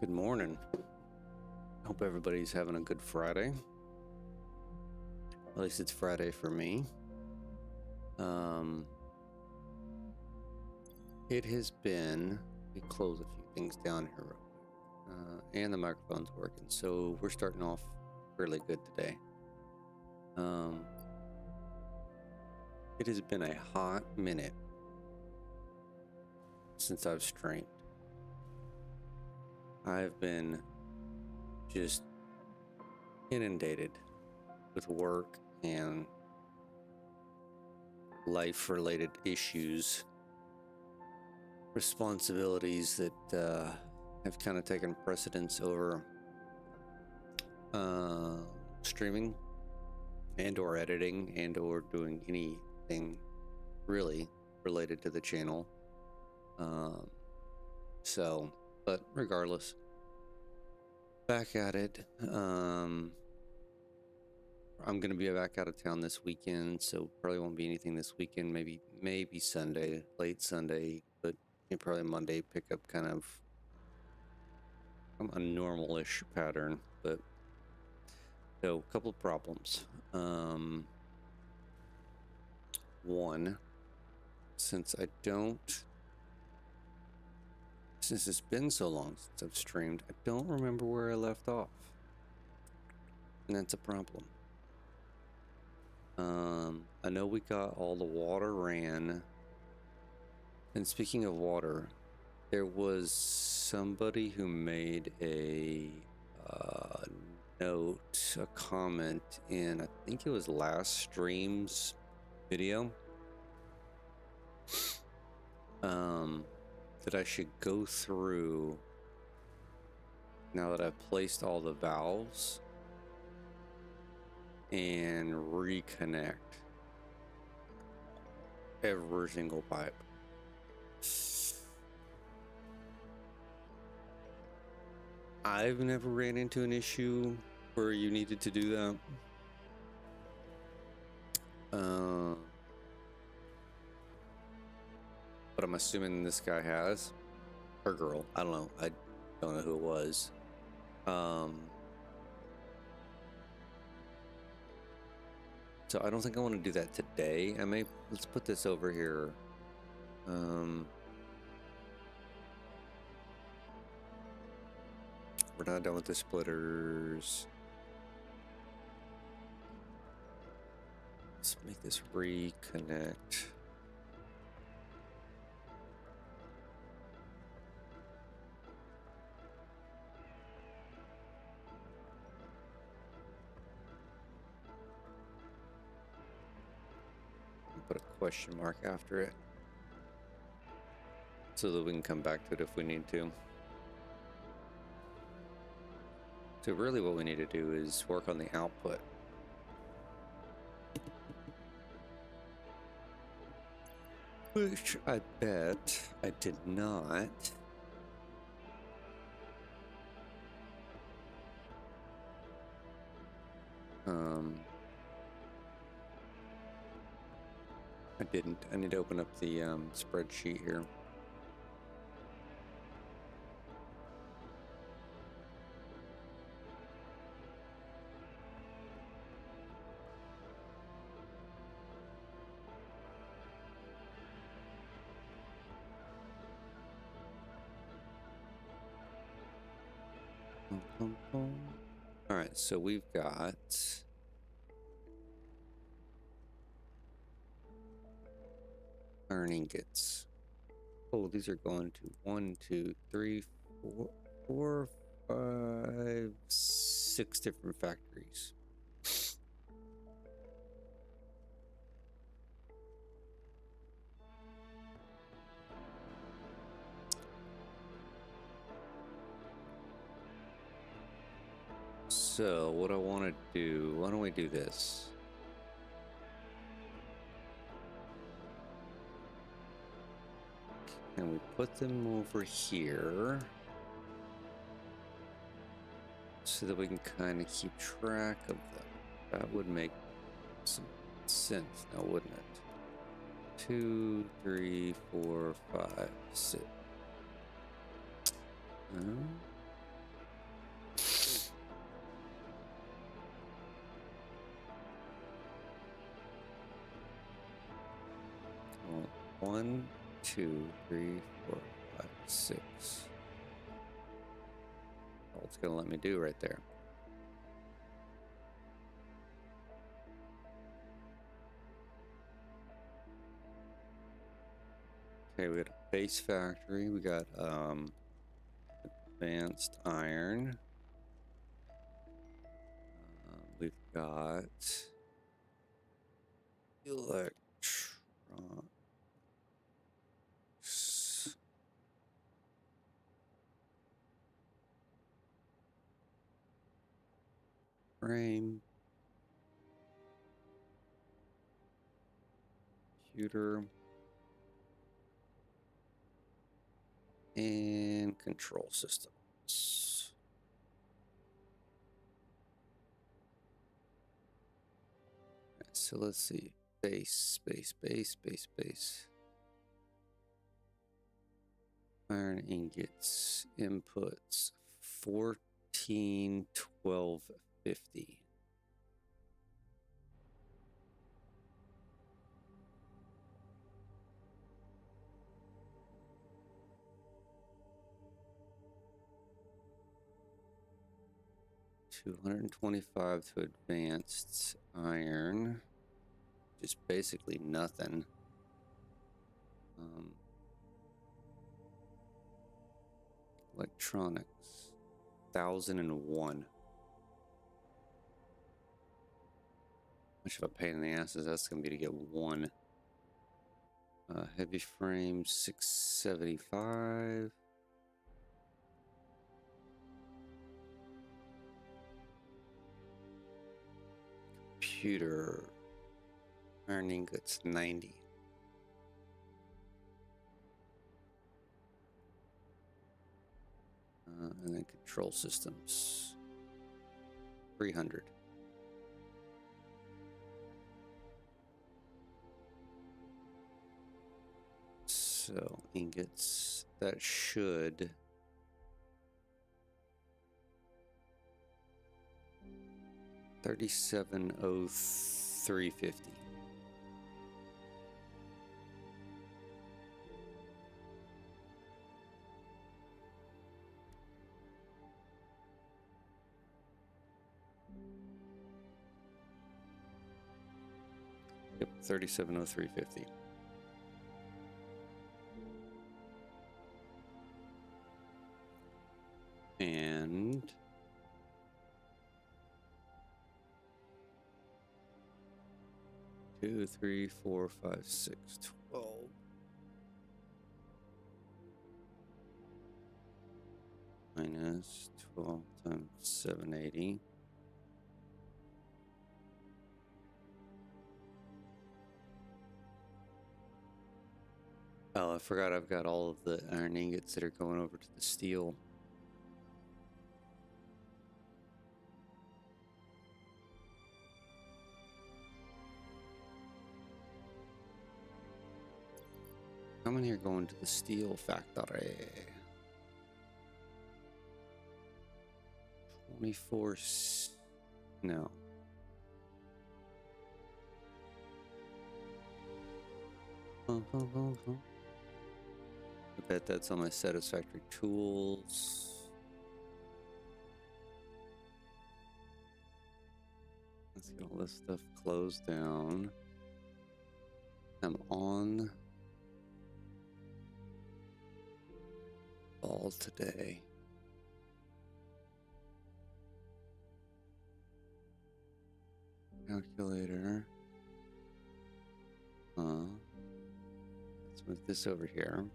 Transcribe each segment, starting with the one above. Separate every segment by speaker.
Speaker 1: Good morning. Hope everybody's having a good Friday. At least it's Friday for me. It has been, let me close a few things down here real quick. And the microphone's working, so we're starting off really good today. It has been a hot minute since I've streamed. I've been just inundated with work and life-related issues, responsibilities that have kind of taken precedence over streaming and or editing and or doing anything really related to the channel. But regardless, back at it. I'm gonna be back out of town this weekend, so probably won't be anything this weekend. Maybe Sunday, late Sunday, but probably Monday pick up kind of a normal-ish pattern. But so a couple of problems. One, since it's been so long since I've streamed, I don't remember where I left off, and that's a problem. I know we got all the water ran, and speaking of water, there was somebody who made a note, a comment in, I think it was last stream's video, that I should go through, now that I've placed all the valves, and reconnect every single pipe. I've never ran into an issue where you needed to do that. But I'm assuming this guy has, or girl, I don't know. I don't know who it was. So I don't think I want to do that today. Let's put this over here. We're not done with the splitters. Let's make this reconnect. Put a question mark after it so that we can come back to it if we need to. So really what we need to do is work on the output. Which I bet I did not. I didn't. I need to open up the spreadsheet here. All right, so we've got iron ingots. Oh, these are going to 1, 2, 3, 4, 5, 6 different factories. So what I want to do, why don't we do this? And we put them over here so that we can kind of keep track of them. That would make some sense now, wouldn't it? 2, 3, 4, 5, 6. 1, 2, 3, 4, 5, 6. All it's going to let me do right there. Okay, we got a base factory. We got advanced iron. We've got electronics. Frame. Computer. And control systems. Right, so let's see. Base. Iron ingots. Inputs. 14, 12, 50. $225 to advanced iron. Just basically nothing. Electronics. 1,001. Much of a pain in the ass is that's going to be to get one. Heavy frame, 675. Computer. Iron ingots, 90. And then control systems, 300. So ingots, that should $37,0350. Yep, $37,0350. And two, 3, 4, 5, 6, 12. Minus 12 times 780. Oh, I forgot I've got all of the iron ingots that are going over to the steel. How many are going to the steel factory? 24. No. I bet that's on my Satisfactory tools. Let's get all this stuff closed down. I'm on ball today. Calculator. Let's move this over here.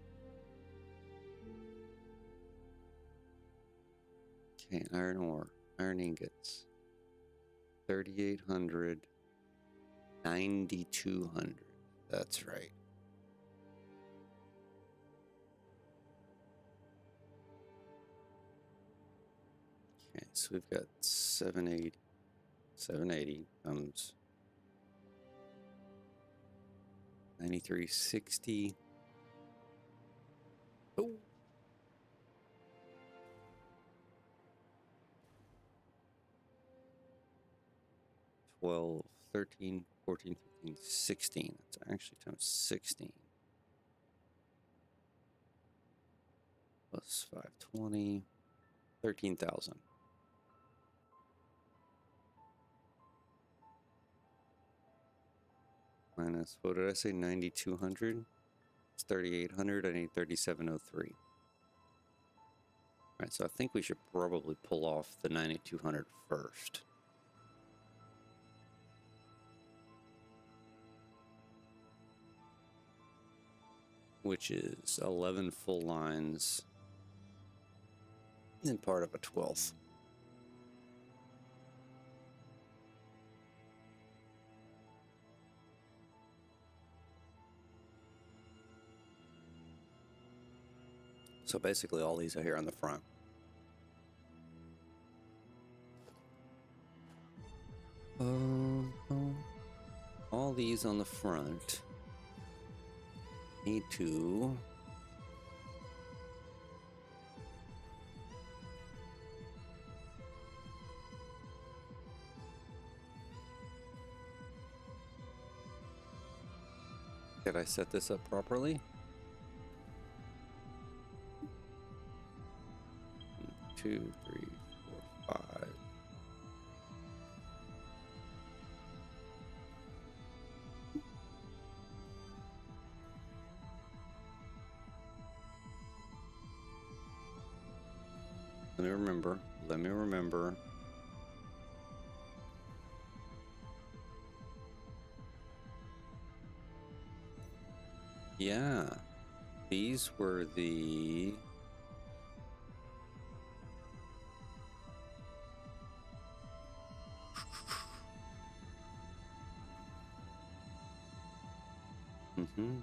Speaker 1: Okay, iron ore, iron ingots. 3,800, 9,200. That's right. Okay, so we've got 780. 780 comes 9360. Oh. $12, 13, 14, 15, 16. That's actually times 16. 520, 13,000. Minus, what did I say, 9,200? It's 3,800. I need 3,703. Alright, so I think we should probably pull off the 9,200 first. Which is 11 full lines and part of a 12th. So basically all these are here on the front. All these on the front need to did I set this up properly? 2, 3, 4, 5. Let me remember. Let me remember. Yeah. These were the... Mm-hmm.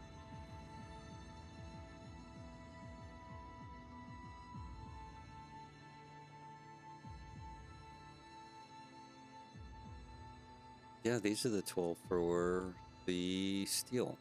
Speaker 1: Yeah, these are the 12 for the steel.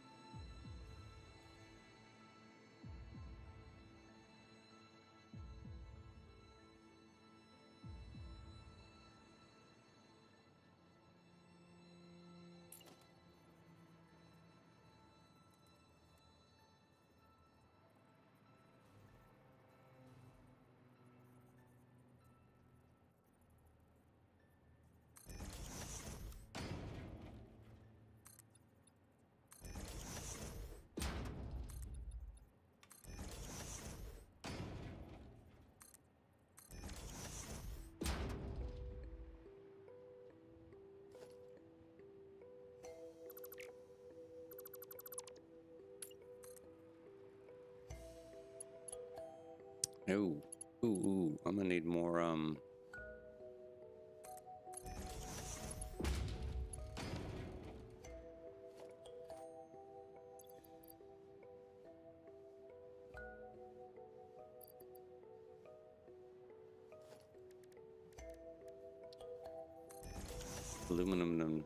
Speaker 1: Oh, ooh, I'm gonna need more, aluminum.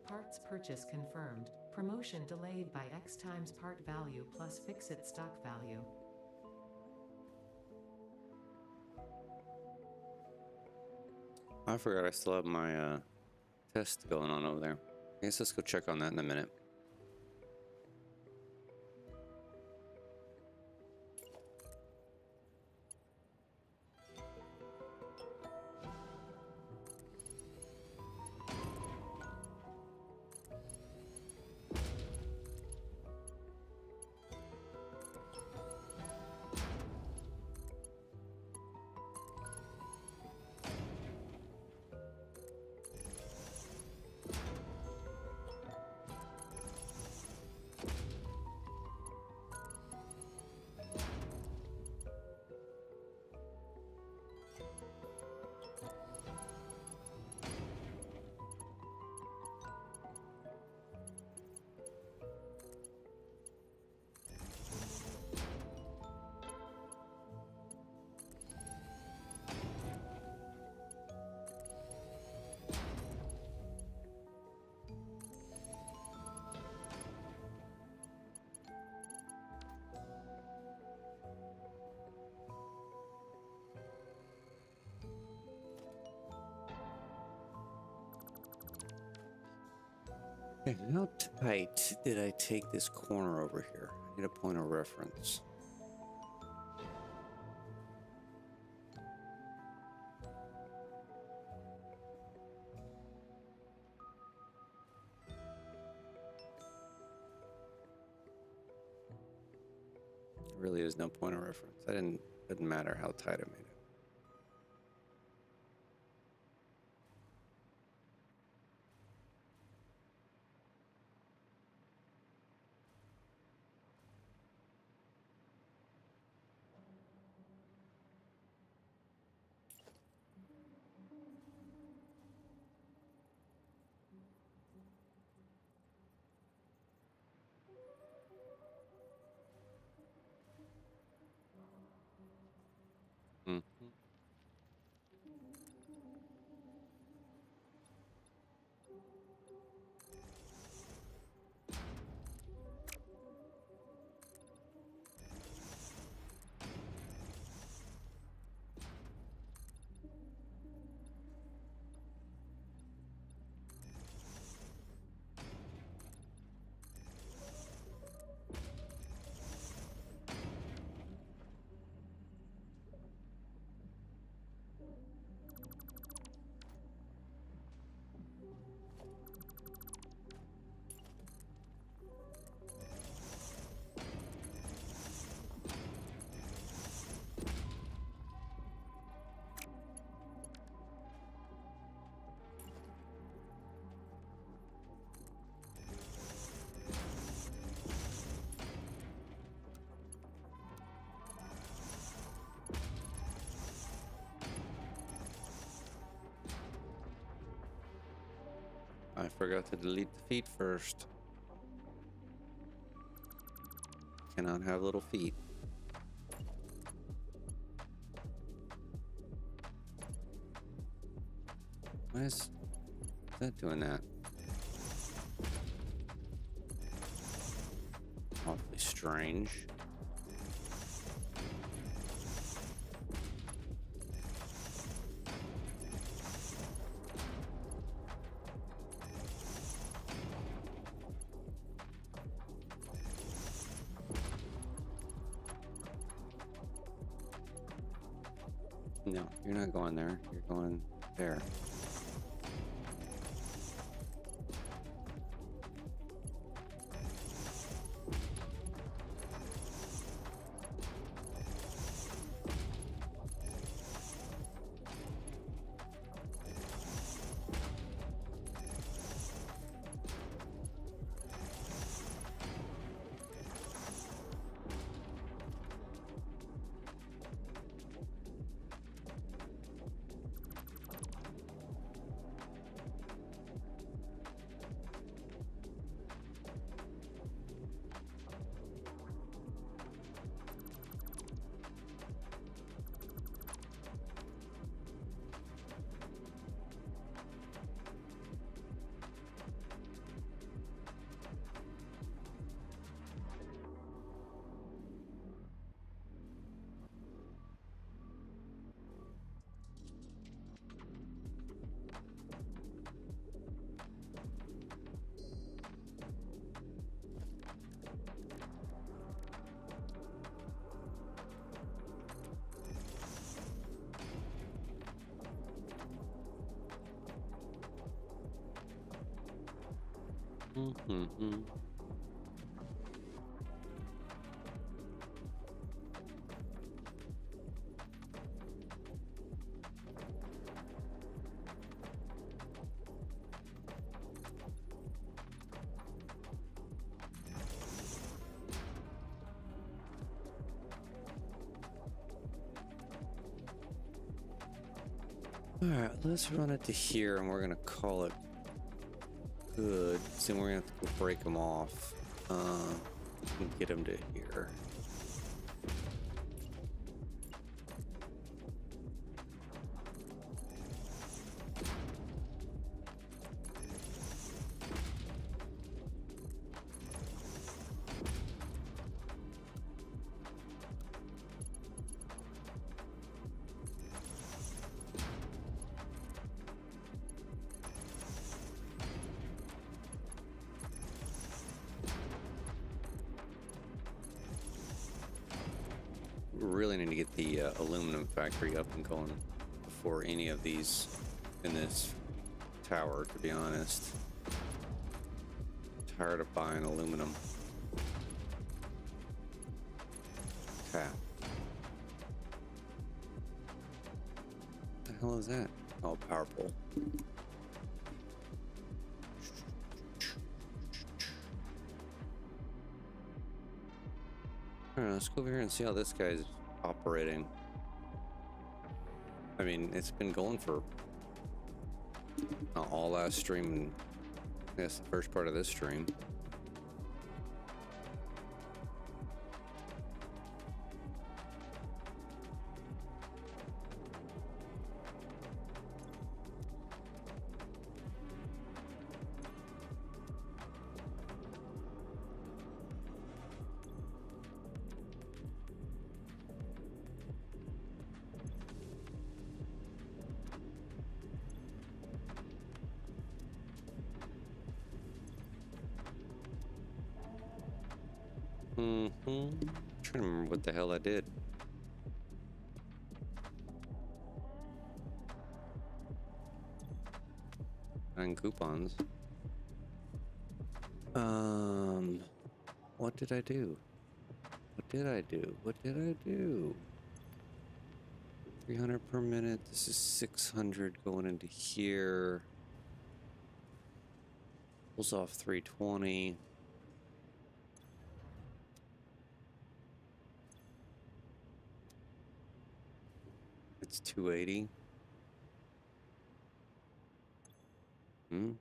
Speaker 2: Parts purchase confirmed. Promotion delayed by X times part value plus fix-it stock value.
Speaker 1: I forgot I still have my, test going on over there. I guess let's go check on that in a minute. Okay, how tight did I take this corner over here? I need a point of reference. There really is no point of reference. Doesn't matter how tight I made it. Mhm. I forgot to delete the feet first. Cannot have little feet. Why is that doing that? Awfully strange. No, you're not going there. You're going there. Mm-hmm. All right, let's run it to here, and we're gonna call it good. So we're gonna have to go break them off and get them to here. really need to get the aluminum factory up and going before any of these in this tower, to be honest. Tired of buying aluminum. Tap. What the hell is that? Oh, power pole. Alright, let's go over here and see how this guy's operating. I mean, it's been going for all last stream and I guess the first part of this stream. I'm trying to remember what the hell I did. Nine coupons. What did I do? What did I do? What did I do? 300 per minute. This is 600 going into here. Pulls off 320. It's 280. Hmm.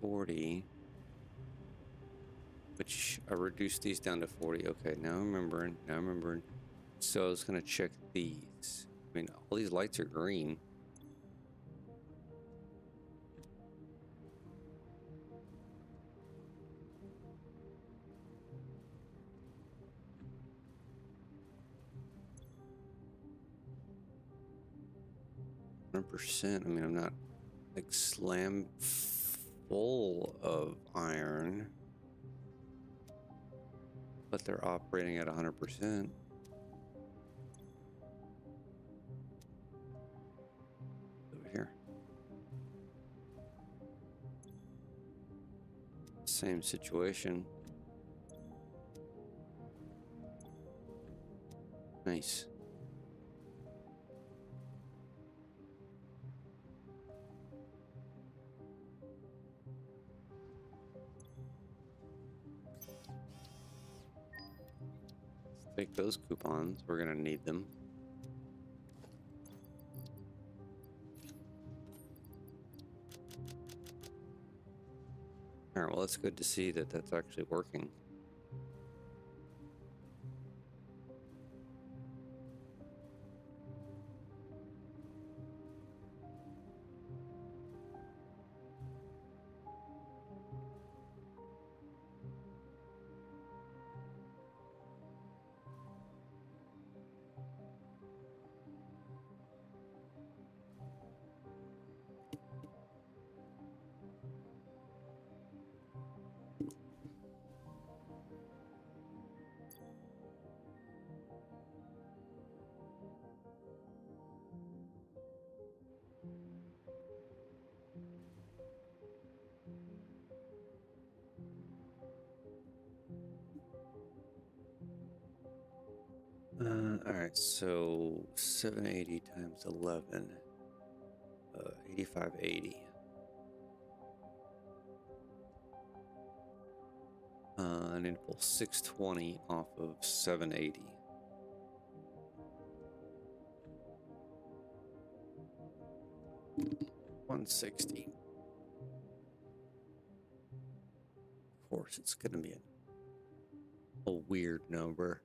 Speaker 1: 40. Which I reduced these down to 40. Okay, now I'm remembering. Now I'm remembering. So I was gonna check these. I mean, all these lights are green. %. I mean, I'm not like slam full of iron, but they're operating at 100%. Over here. Same situation. Nice. Take those coupons. We're gonna need them. All right, well, it's good to see that that's actually working. All right, so 780 times 11, 8580. I need to pull 620 off of 780. $160. Of course, it's gonna be a weird number.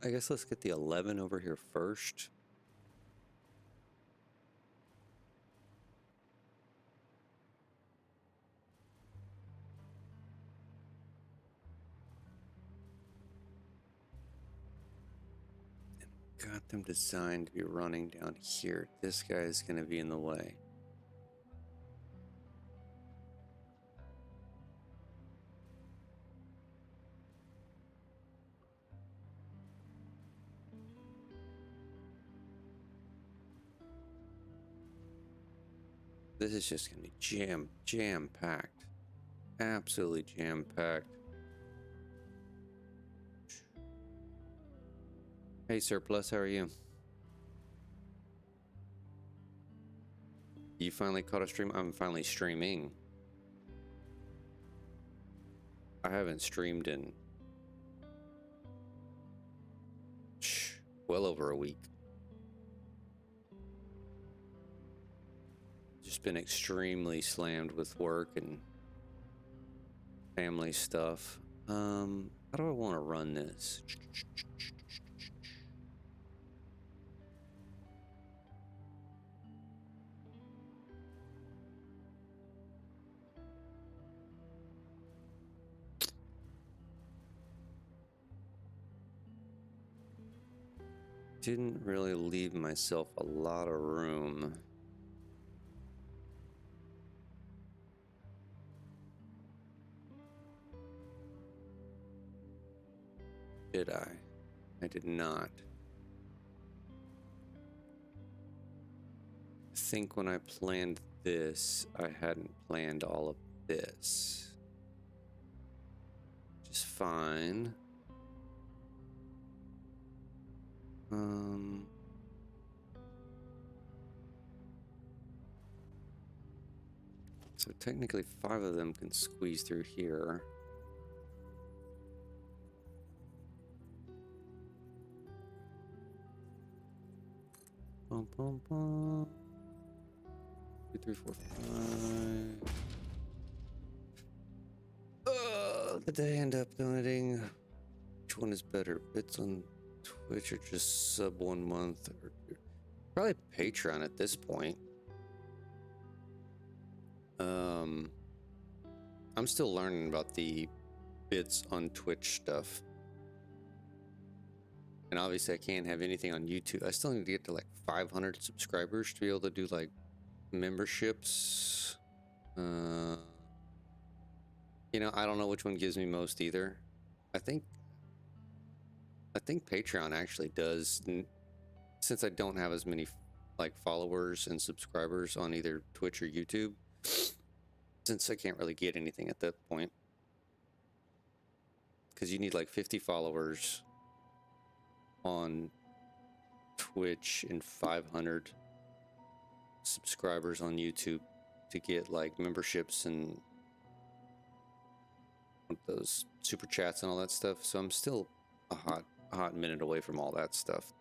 Speaker 1: I guess let's get the 11 over here first. Got them designed to be running down here. This guy is going to be in the way. This is just gonna be jam packed. Absolutely jam packed. Hey Surplus, how are you? You finally caught a stream? I'm finally streaming. I haven't streamed in well over a week. Just been extremely slammed with work and family stuff. How do I want to run this? Didn't really leave myself a lot of room. Did I? I did not. I think when I planned this, I hadn't planned all of this. Which is fine. So technically 5 of them can squeeze through here. Bum, bum, bum. 2, 3, 4, 5. Did they end up donating? Which one is better? Bits on Twitch or just sub 1 month? Or probably Patreon at this point. I'm still learning about the bits on Twitch stuff. And obviously I can't have anything on YouTube. I still need to get to like 500 subscribers to be able to do like memberships. You know, I don't know which one gives me most either. I think Patreon actually does, since I don't have as many like followers and subscribers on either Twitch or YouTube, since I can't really get anything at that point, because you need like 50 followers on Twitch and 500 subscribers on YouTube to get like memberships and those super chats and all that stuff. So I'm still a hot minute away from all that stuff.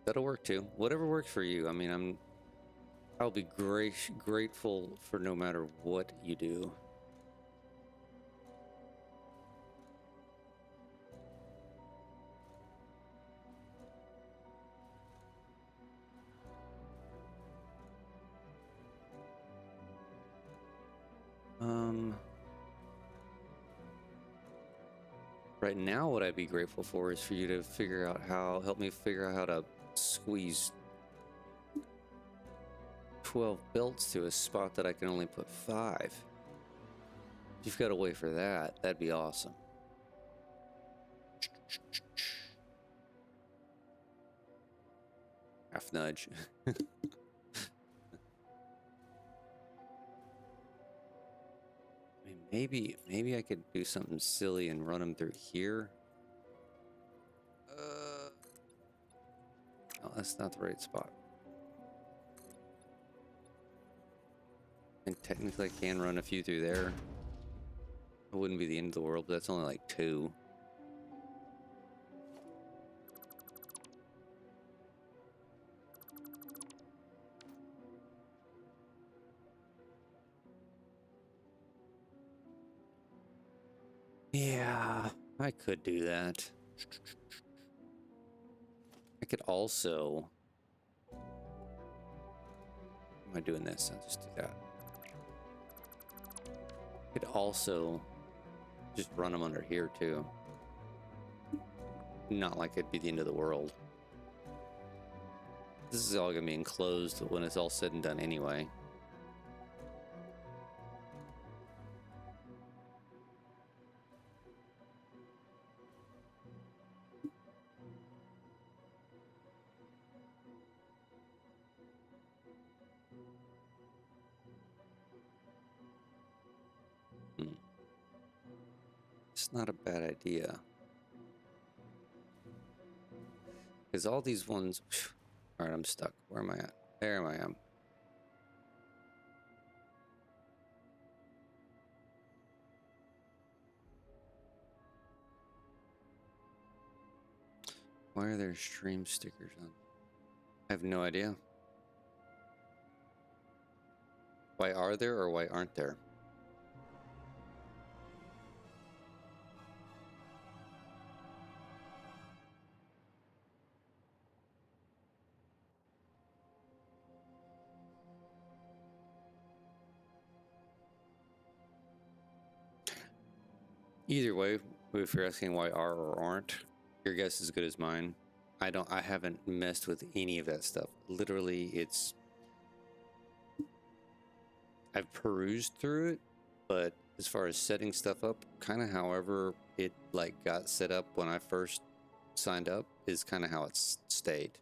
Speaker 1: That'll work too. Whatever works for you. I mean, I'll be grateful for no matter what you do. Right now, what I'd be grateful for is for you to help me figure out how to squeeze 12 belts to a spot that I can only put 5. If you've got a way for that, that'd be awesome. Half nudge. Maybe I could do something silly and run them through here. No, that's not the right spot. And technically I can run a few through there. It wouldn't be the end of the world, but that's only like 2. Yeah, I could do that. I could also... How am I doing this? I'll just do that. I could also just run them under here too. Not like it'd be the end of the world. This is all gonna be enclosed when it's all said and done anyway. It's not a bad idea. Because all these ones... Alright, I'm stuck. Where am I at? There I am. Why are there stream stickers on? I have no idea. Why are there or why aren't there? Either way, if you're asking why are or aren't, your guess is as good as mine. I haven't messed with any of that stuff. Literally, I've perused through it, but as far as setting stuff up, kind of however it like got set up when I first signed up is kind of how it's stayed.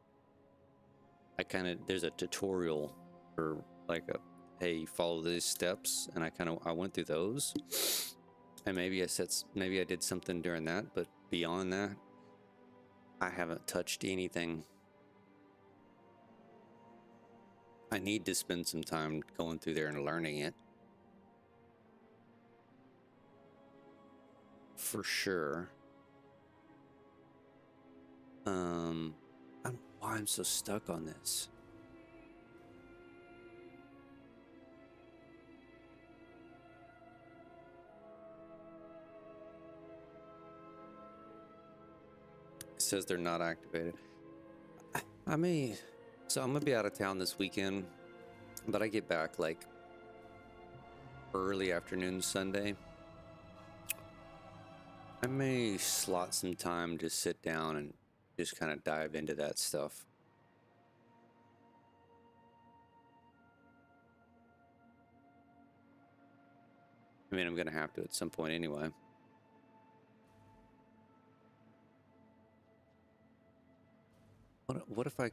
Speaker 1: There's a tutorial for like hey, follow these steps, and I went through those. And maybe I did something during that, but beyond that, I haven't touched anything. I need to spend some time going through there and learning it. For sure. I don't know why I'm so stuck on this. It says they're not activated. So I'm gonna be out of town this weekend, but I get back like early afternoon Sunday. I may slot some time to sit down and just kind of dive into that stuff. I mean, I'm gonna have to at some point anyway. What if I...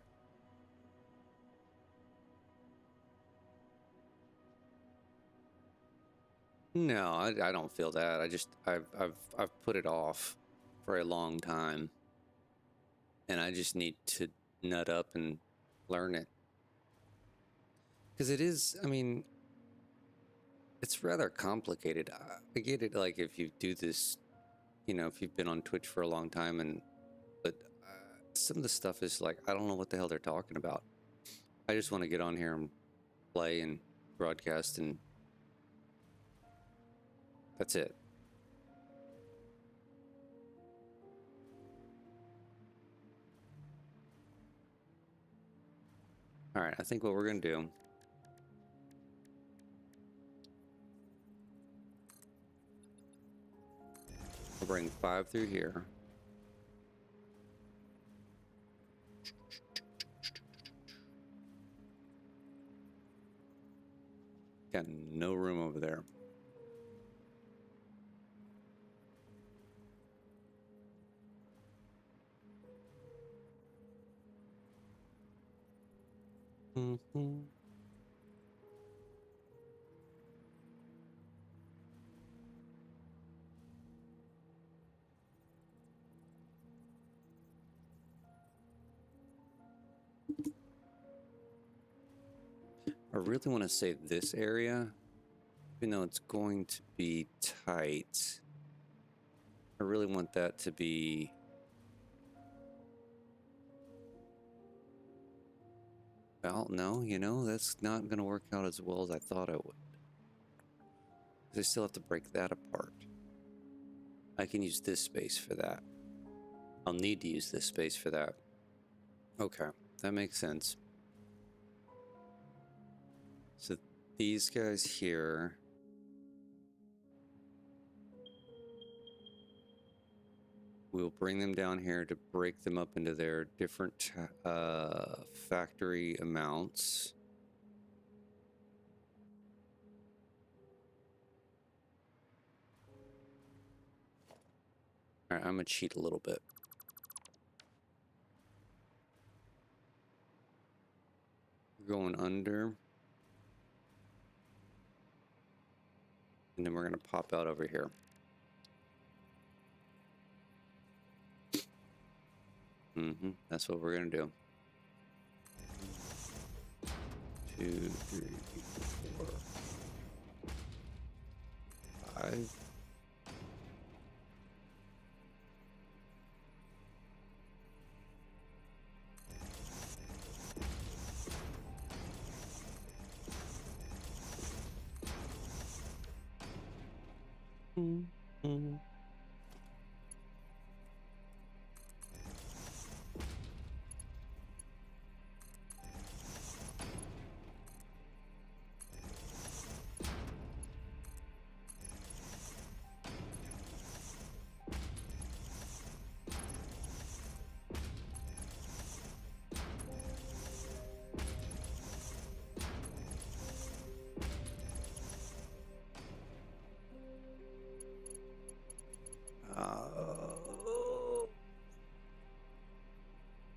Speaker 1: No, I don't feel that. I've put it off for a long time, and I just need to nut up and learn it. Because it is, I mean, it's rather complicated. I get it, like if you do this, you know, if you've been on Twitch for a long time, but some of the stuff is like, I don't know what the hell they're talking about. I just want to get on here and play and broadcast, and that's it. All right, I think what we're gonna do, I'll bring 5 through here. Got no room over there. I really want to save this area, even though it's going to be tight. I really want that to be... Well, no, you know, that's not going to work out as well as I thought it would. Because I still have to break that apart. I can use this space for that. I'll need to use this space for that. Okay, that makes sense. So these guys here... We'll bring them down here to break them up into their different factory amounts. All right, I'm gonna cheat a little bit. We're going under. And then we're going to pop out over here. That's what we're going to do. 2, 3, 4, 5.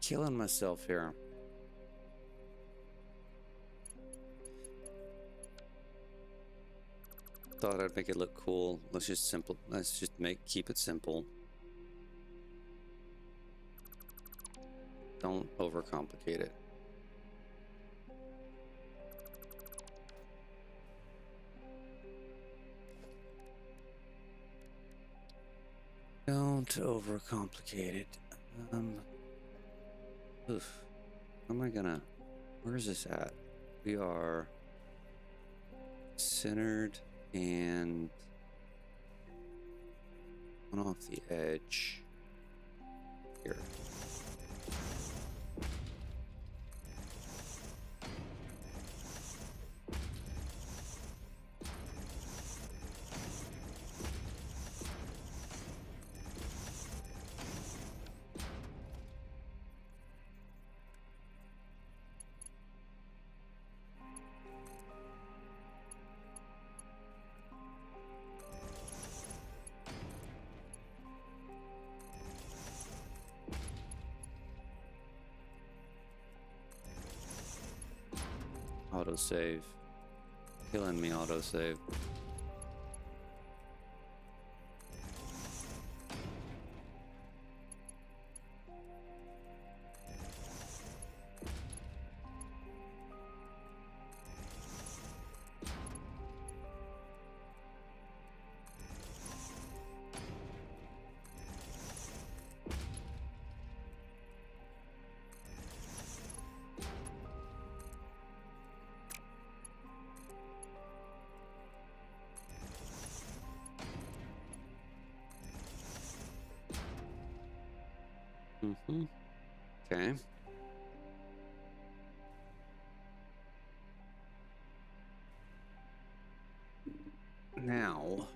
Speaker 1: Killing myself here. Thought I'd make it look cool. Let's just keep it simple. Don't overcomplicate it. Don't overcomplicate it. Oof. How am I gonna... Where is this at? We are centered and one off the edge here. Autosave. Killing me, autosave. Okay. Now.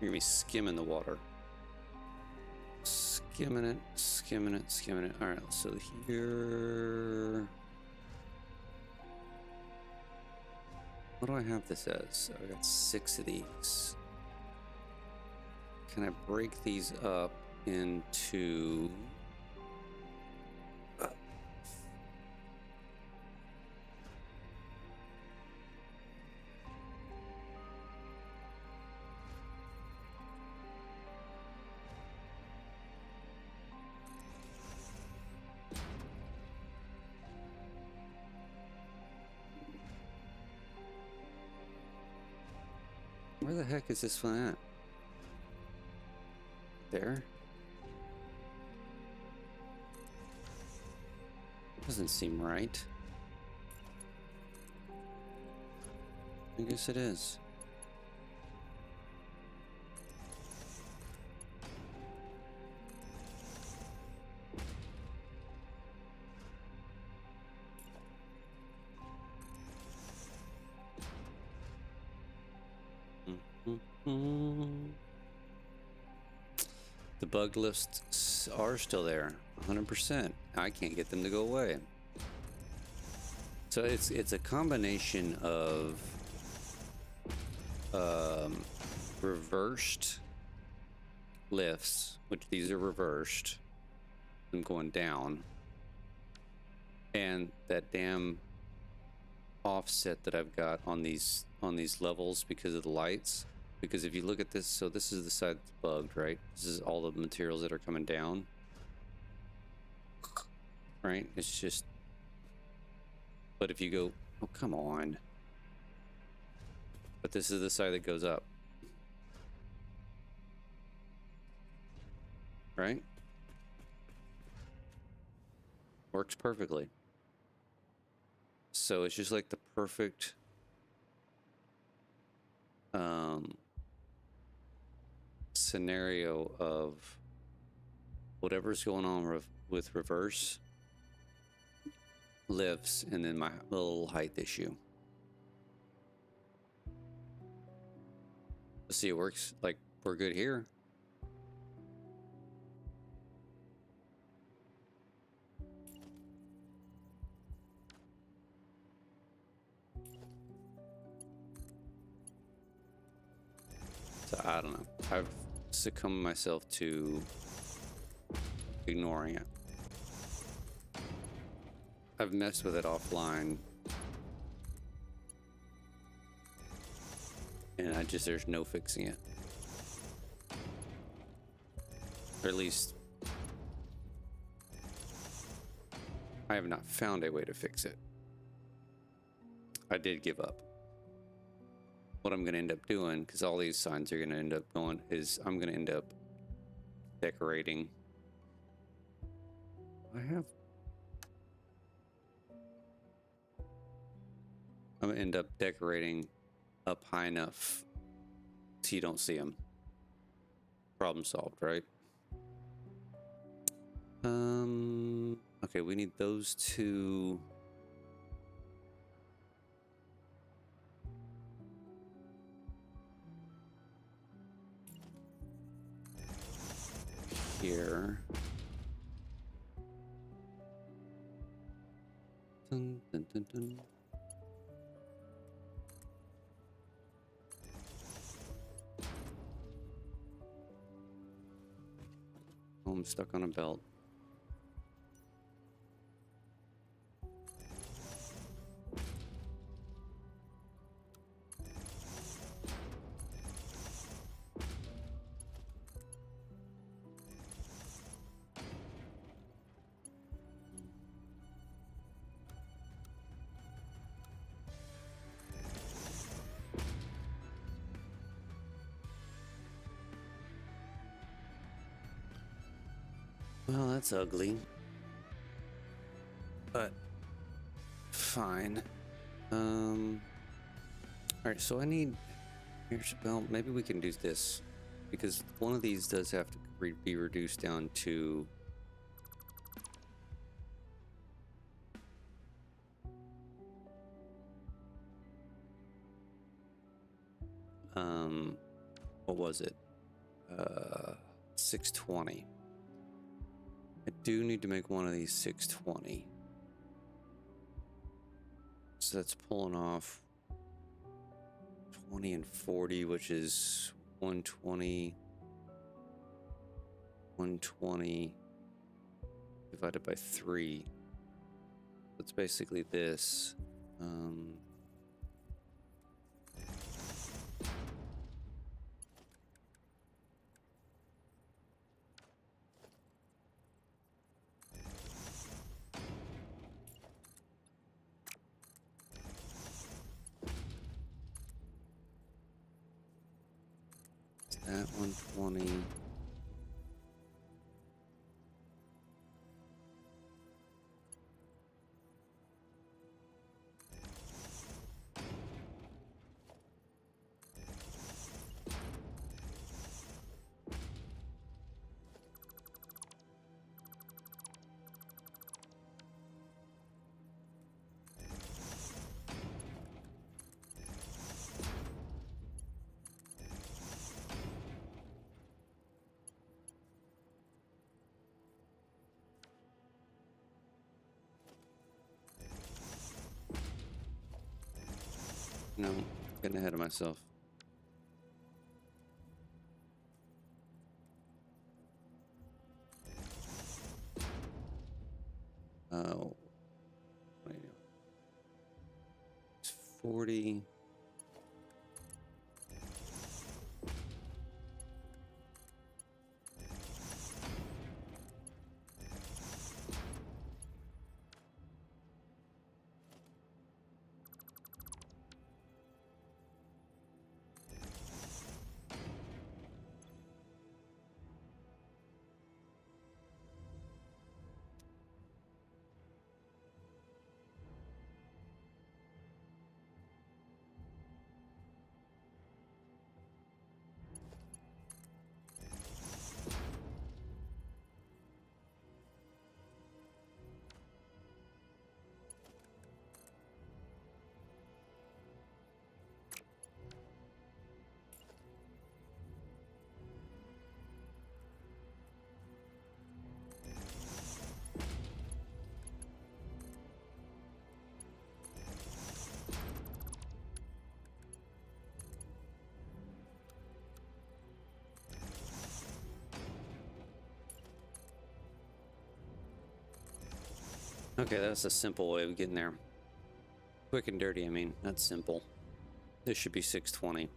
Speaker 1: You're gonna be skimming the water. Skimming it, skimming it, skimming it. Alright, so here... What do I have this as? I got 6 of these. Can I break these up into... Where the heck is this one at? There? Doesn't seem right. I guess it is. Mm. The bug lists are still there, 100%. I can't get them to go away. So it's a combination of reversed lifts, which these are reversed, them going down, and that damn offset that I've got on these levels because of the lights. Because if you look at this, so this is the side that's bugged, right? This is all the materials that are coming down, right? It's just, but if you go, oh, come on. But this is the side that goes up, right? Works perfectly. So it's just like the perfect scenario of whatever's going on with reverse lifts and then my little height issue. Let's see, it works. Like, we're good here. So I don't know. I've succumbed myself to ignoring it. I've messed with it offline. And there's no fixing it. Or at least I have not found a way to fix it. I did give up. What I'm going to end up doing, because all these signs are going to end up going, is I'm going to end up decorating. I'm going to end up decorating up high enough so you don't see them. Problem solved, right? Okay, we need those two. Here. Dun, dun, dun, dun. Oh, I'm stuck on a belt. Well, that's ugly. But fine. Alright, so I need... well, maybe we can do this. Because one of these does have to be reduced down to... what was it? 620. I do need to make one of these 620. So that's pulling off 20 and 40, which is 120. 120 divided by 3. That's basically this. That 120. No, getting ahead of myself. Oh, what are you doing? It's 40. Okay, that's a simple way of getting there. Quick and dirty, I mean, that's simple. This should be 620.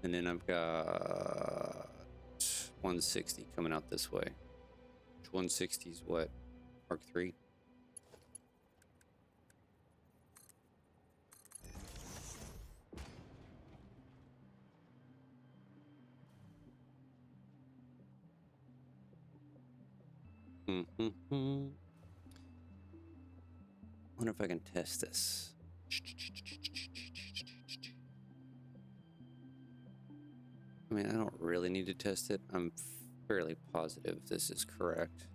Speaker 1: And then I've got 160 coming out this way. Which 160 is what? Mark 3? Wonder if I can test this. I mean, I don't really need to test it. I'm fairly positive this is correct.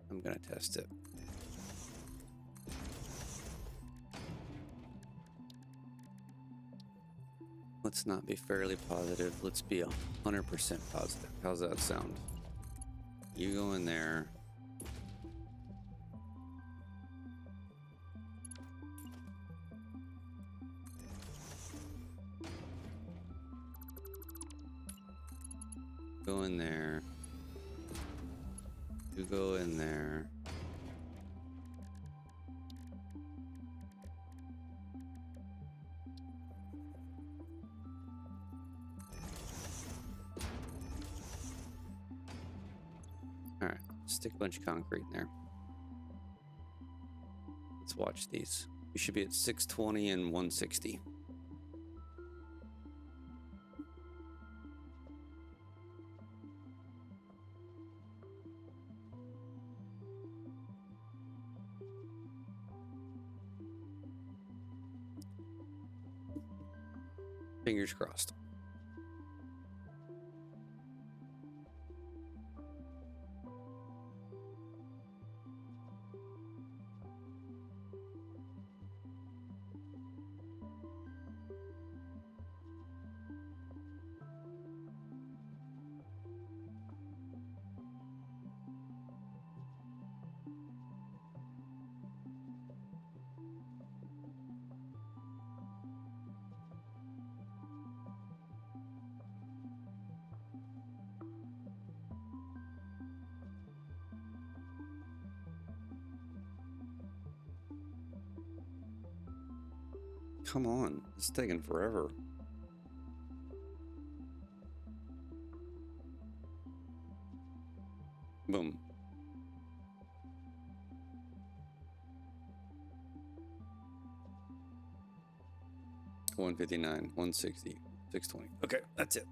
Speaker 1: I'm gonna test it. Let's not be fairly positive. Let's be 100% positive. How's that sound? You go in there. Go in there. You go in there. All right, stick a bunch of concrete in there. Let's watch these. We should be at 620 and 160. Fingers crossed. Come on, it's taking forever. Boom. $159, 160, 620. Okay, that's it.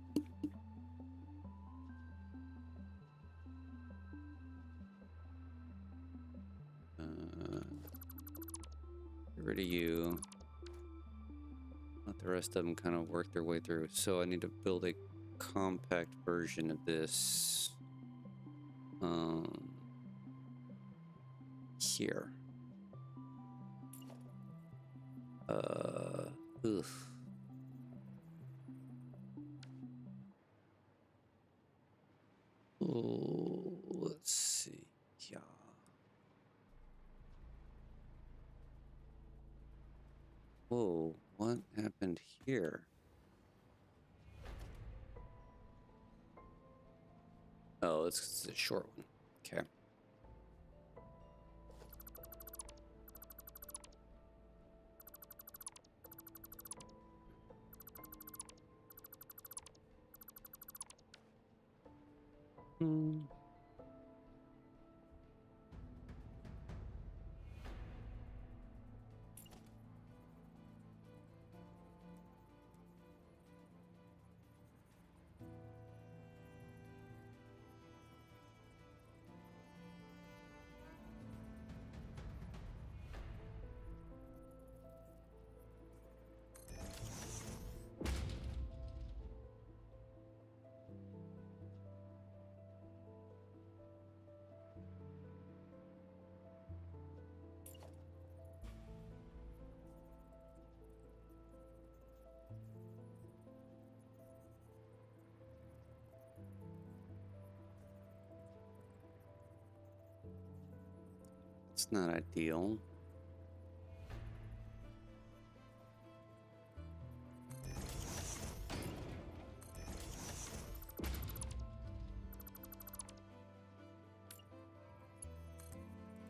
Speaker 1: Get rid of you. Let the rest of them kind of work their way through. So I need to build a compact version of this. Here. Ugh. Oh, let's see. Yeah. What happened here? Oh, it's a short one. Okay. It's not ideal.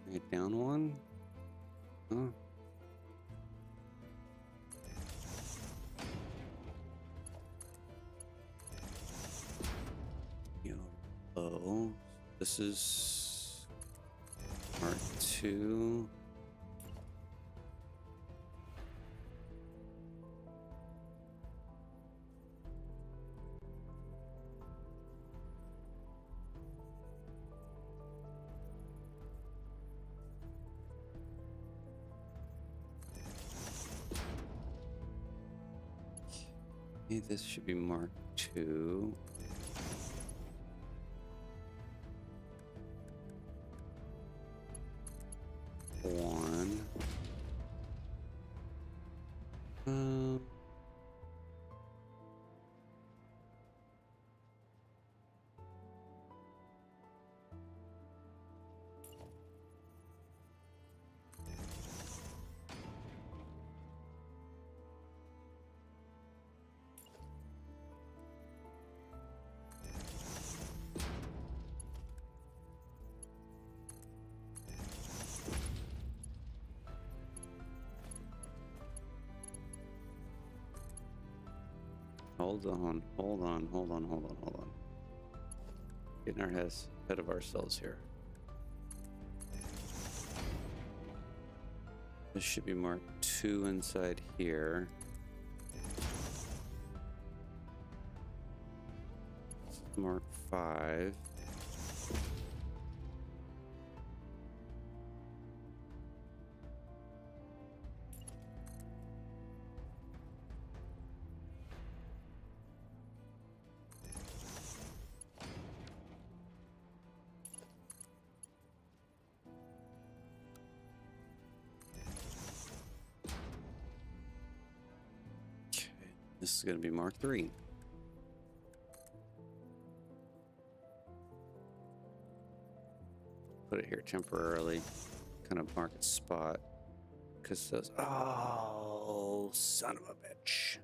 Speaker 1: Bring it down one. Huh? Oh, this is Mark 2. Okay, this should be Mark 2. One. Hold on. Getting our heads ahead of ourselves here. This should be Mark 2 inside here. This is Mark 5. This is going to be Mark 3. Put it here temporarily. Kind of mark its spot. Because those... Oh, son of a bitch.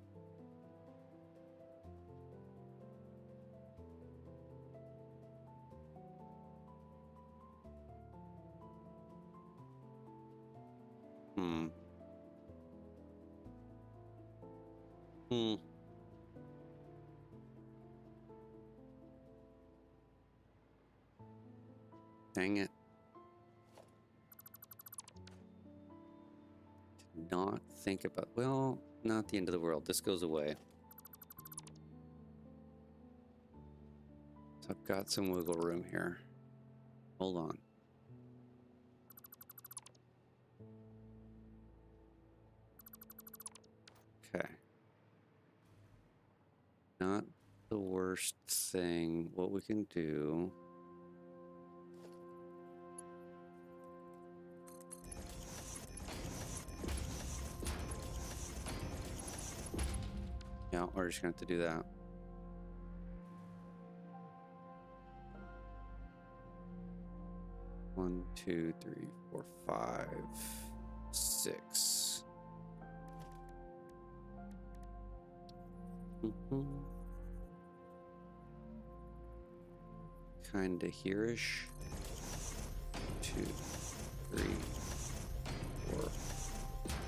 Speaker 1: Dang it. Did not think about... Well, not the end of the world. This goes away. So I've got some wiggle room here. Hold on. Okay. Not the worst thing. What we can do... Yeah, we're just going to have to do that. One, two, three, four, 5, 6. Kinda here-ish. 2, 3, 4,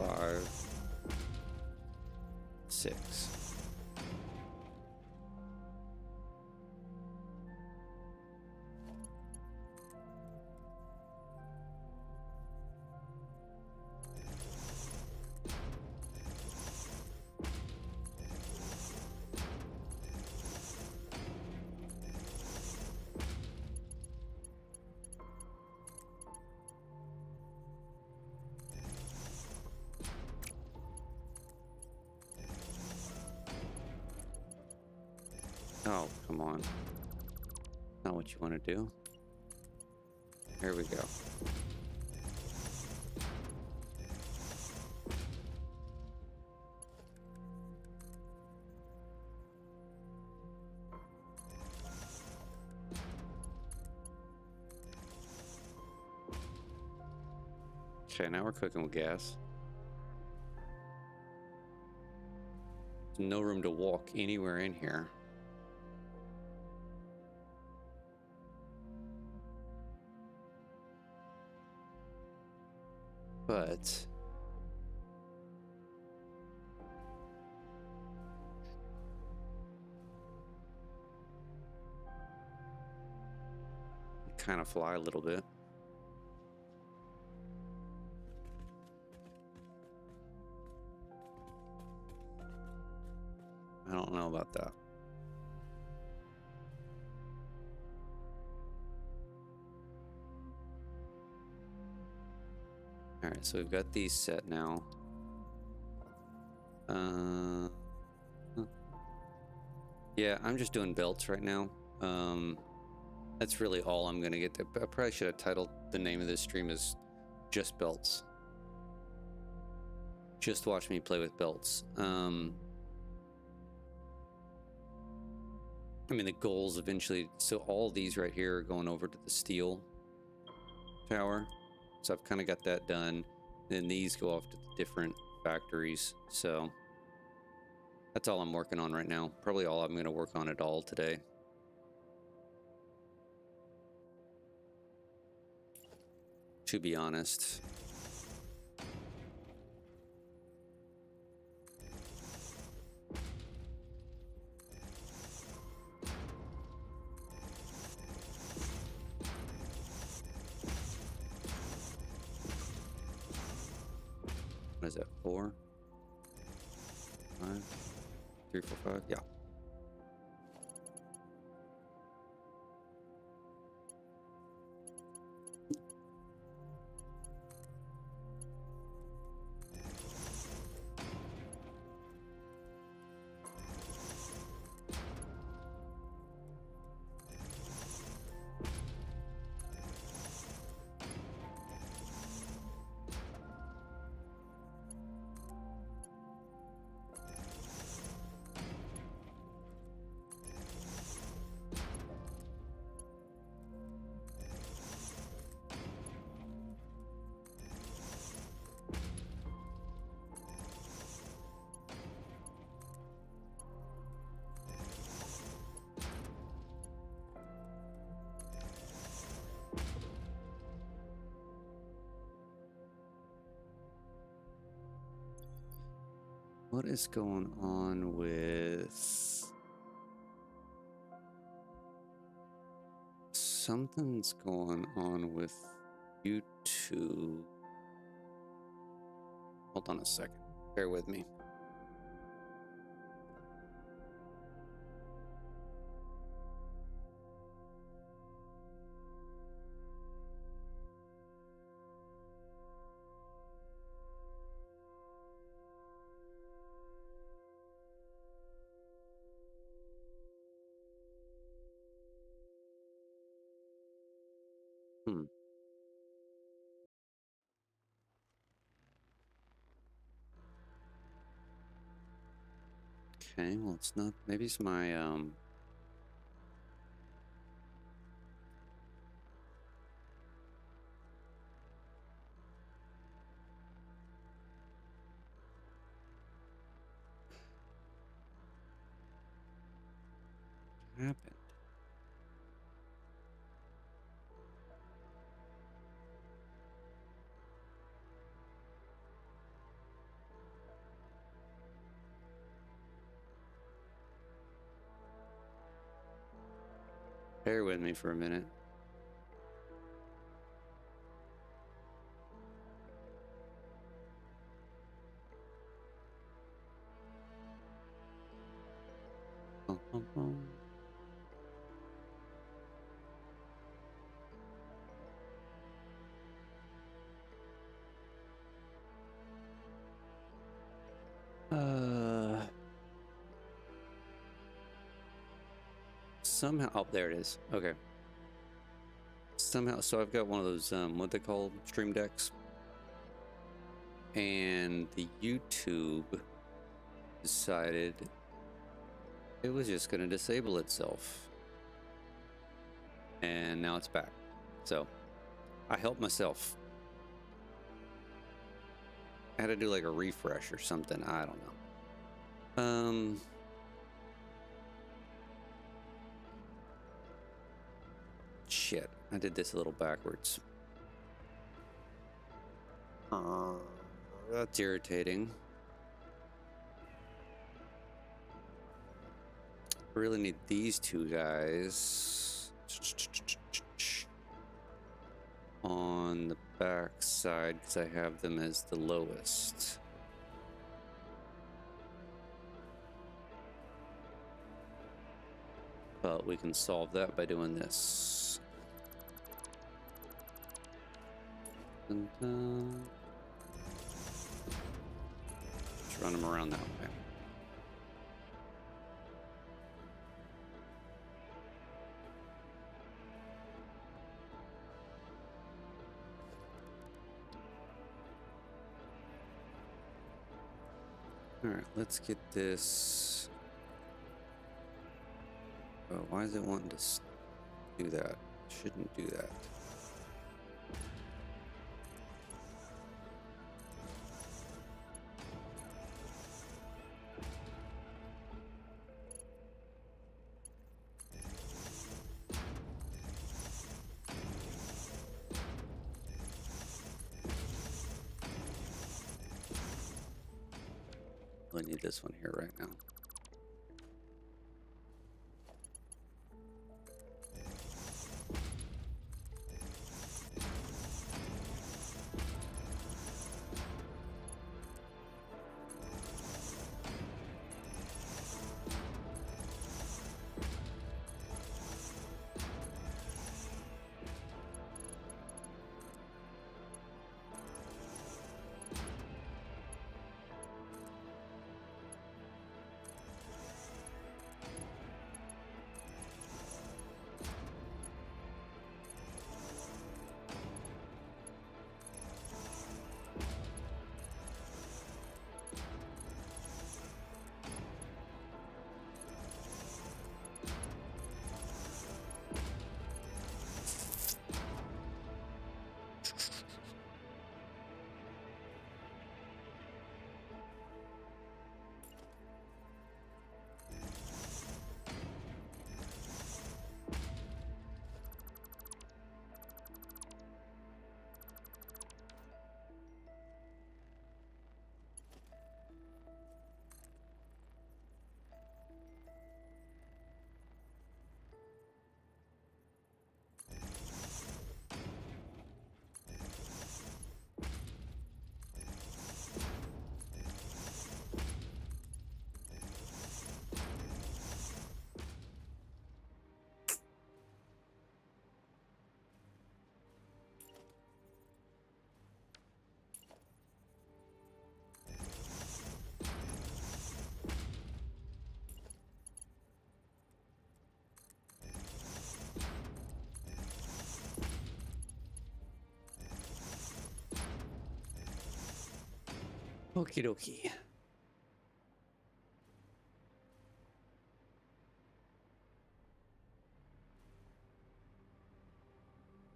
Speaker 1: 5, 6. Oh, come on. Not what you want to do. There we go. Okay, now we're cooking with gas. There's no room to walk anywhere in here. But kind of fly a little bit. I don't know about that. All right, so we've got these set now. Yeah, I'm just doing belts right now. That's really all I'm gonna get. I probably should have titled the name of this stream as just belts. Just watch me play with belts. I mean, the goals eventually. So all these right here are going over to the steel tower. So I've kind of got that done. Then these go off to the different factories. So that's all I'm working on right now. Probably all I'm going to work on at all today. To be honest. What is that? 4, 5, 3, 4, 5. Yeah. What is going on with... Something's going on with YouTube. Hold on a second. Bear with me. Okay, well, it's not... Maybe it's my, happened? Bear with me for a minute. Somehow, oh, there it is. Okay. Somehow, so I've got one of those, what they call stream decks, and the YouTube decided it was just going to disable itself, and now it's back. So I helped myself. I had to do like a refresh or something. I don't know. Shit, I did this a little backwards. That's irritating. Really need these two guys on the back side because I have them as the lowest. But we can solve that by doing this. Dun, dun. Let's run them around that way. All right, let's get this. Oh, why is it wanting to do that? Shouldn't do that. I need this one here right now. Okie dokie.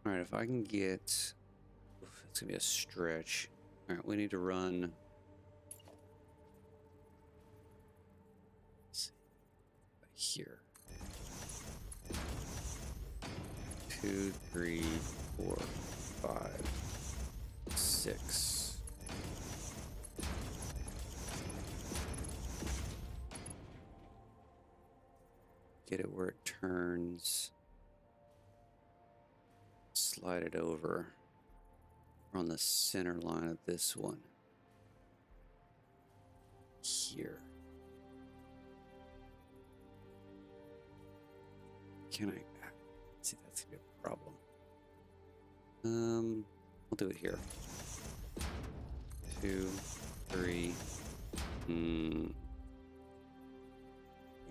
Speaker 1: All right, if I can get, oof, it's gonna be a stretch. All right, we need to run. Let's see, right here. 2, 3, 4, 5, 6. Get it where it turns. Slide it over. We're on the center line of this one. Here. Can I? See, that's gonna be a problem. We'll do it here. 2, 3. Damn.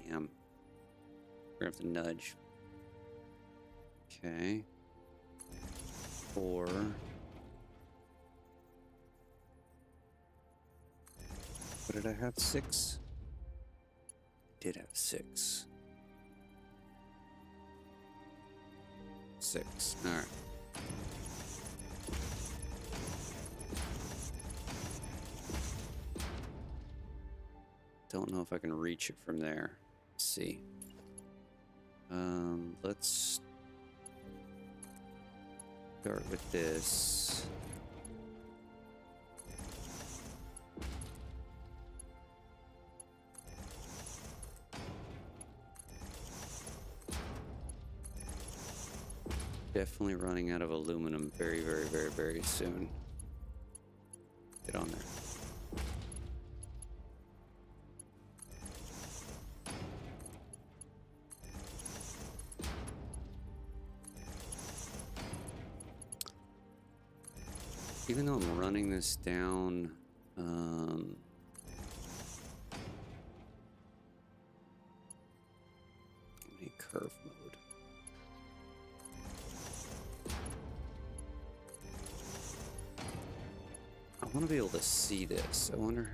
Speaker 1: We're gonna have to nudge. Okay. 4. What did I have? 6? I did have 6. 6. All right. Don't know if I can reach it from there. Let's see. Let's start with this. Definitely running out of aluminum very, very, very, very soon. Get on there. Even though I'm running this down, curve mode. I want to be able to see this. I wonder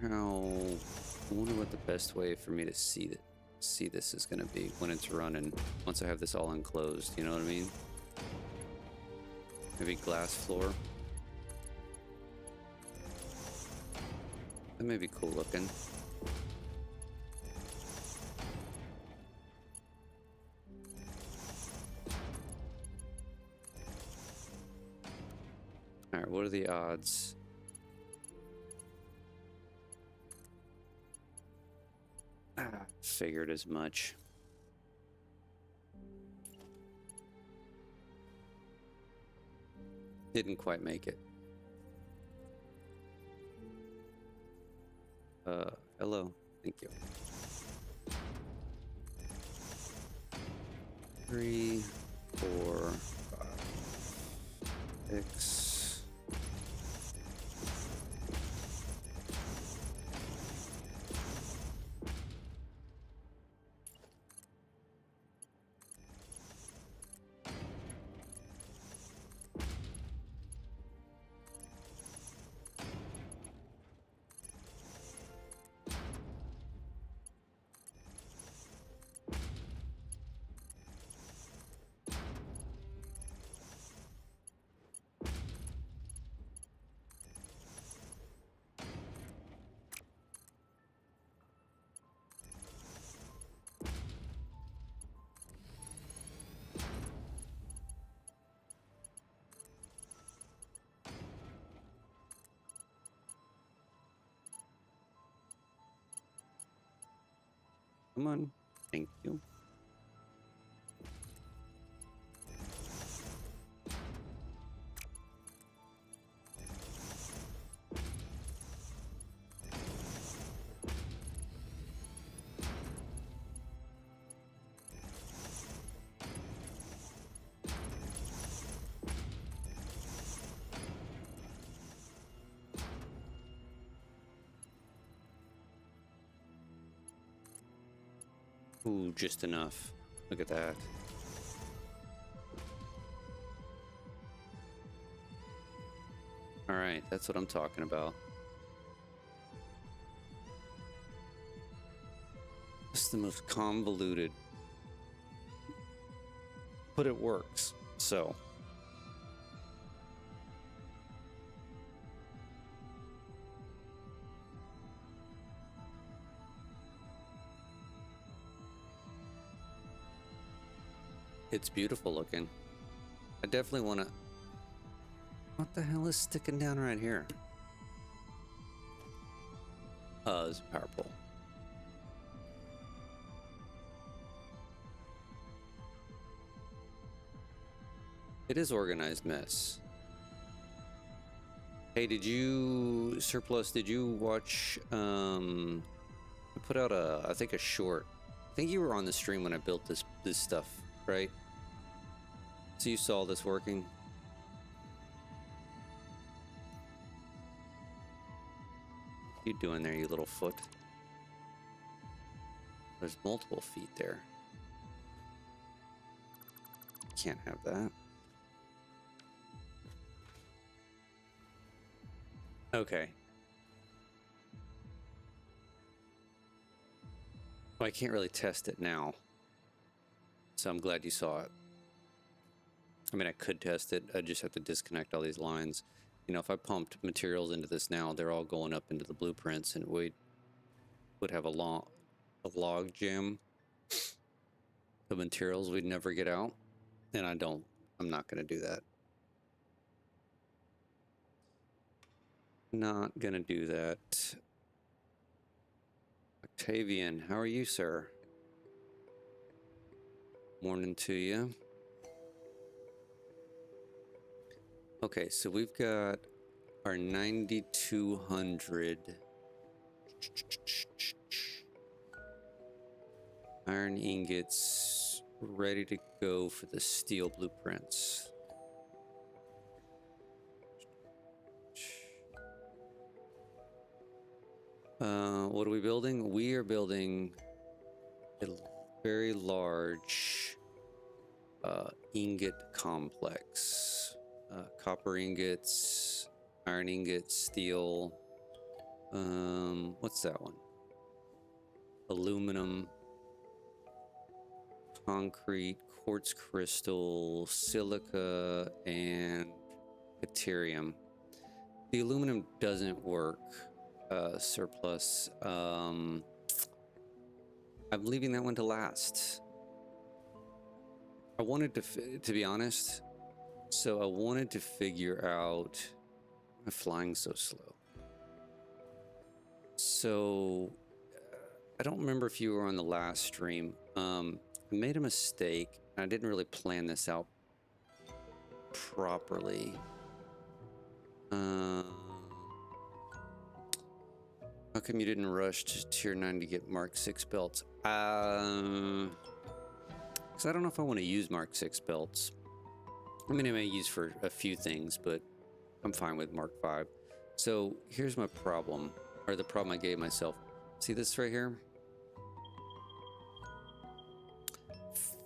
Speaker 1: what the best way for me to see this is going to be when it's running. Once I have this all enclosed, you know what I mean? Maybe glass floor. That may be cool looking. All right, what are the odds? Figured as much. Didn't quite make it. Hello. Thank you. 3, 4, 5, 6. Come on. Thank you. Ooh, just enough. Look at that. All right, that's what I'm talking about. This is the most convoluted, but it works. So. It's beautiful looking. I definitely want to... What the hell is sticking down right here? Oh, it's a power pole. It is organized mess. Hey, did you... Surplus, did you watch... I put out a... I think a short. I think you were on the stream when I built this stuff, right? So you saw this working? What are you doing there, you little foot? There's multiple feet there. Can't have that. Okay. Well, I can't really test it now. So I'm glad you saw it. I mean, I could test it. I just have to disconnect all these lines. You know, if I pumped materials into this now, they're all going up into the blueprints, and we would have a log jam of materials we'd never get out. And I'm not going to do that. Not going to do that. Octavian, how are you, sir? Morning to you. Okay, so we've got our 9,200 iron ingots ready to go for the steel blueprints. What are we building? We are building a very large ingot complex. Copper ingots, iron ingots, steel. What's that one? Aluminum, concrete, quartz crystal, silica, and deuterium. The aluminum doesn't work. Surplus. I'm leaving that one to last. I wanted to be honest. So I wanted to figure out. I'm flying so slow. So I don't remember if you were on the last stream. I made a mistake. I didn't really plan this out properly. How come you didn't rush to tier 9 to get Mark 6 belts? Because I don't know if I want to use Mark 6 belts. I mean, I may use for a few things, but I'm fine with Mark 5. So here's my problem, or the problem I gave myself. See this right here?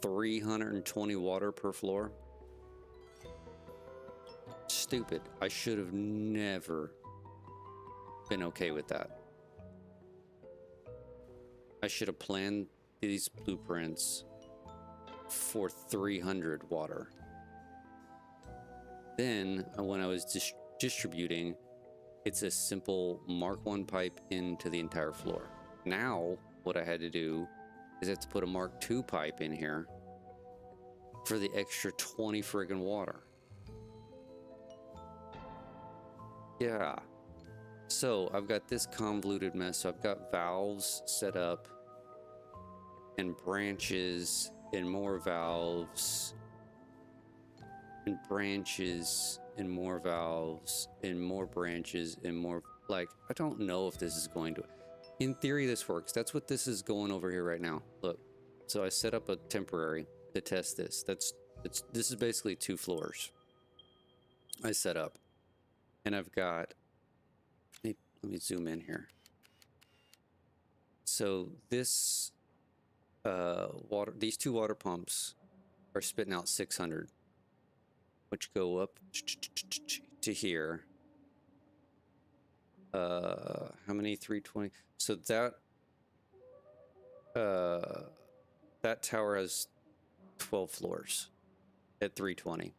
Speaker 1: 320 water per floor. Stupid. I should have never been okay with that. I should have planned these blueprints for 300 water. Then, when I was distributing, it's a simple Mark 1 pipe into the entire floor. Now, what I had to do is I have to put a Mark 2 pipe in here for the extra 20 friggin' water. Yeah. So, I've got this convoluted mess. So I've got valves set up, and branches, and more valves, and branches, and more valves, and more branches, and more... Like, I don't know if this is going to... In theory, this works. That's what this is going over here right now. Look. So I set up a temporary to test this. This is basically 2 floors I set up. And I've got... Let me zoom in here. So this... these 2 water pumps are spitting out 600, which go up to here. How many? 320. So that tower has 12 floors at 320.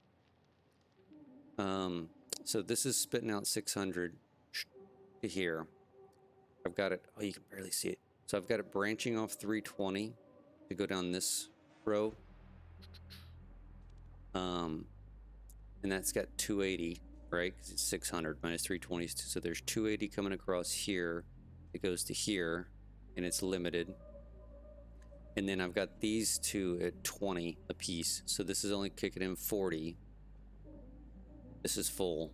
Speaker 1: So this is spitting out 600 to here. I've got it. Oh, you can barely see it. So I've got it branching off 320 to go down this row. and that's got 280, right? Because it's 600 minus 320. So there's 280 coming across here. It goes to here, and it's limited. And then I've got these two at 20 a piece. So this is only kicking in 40. This is full.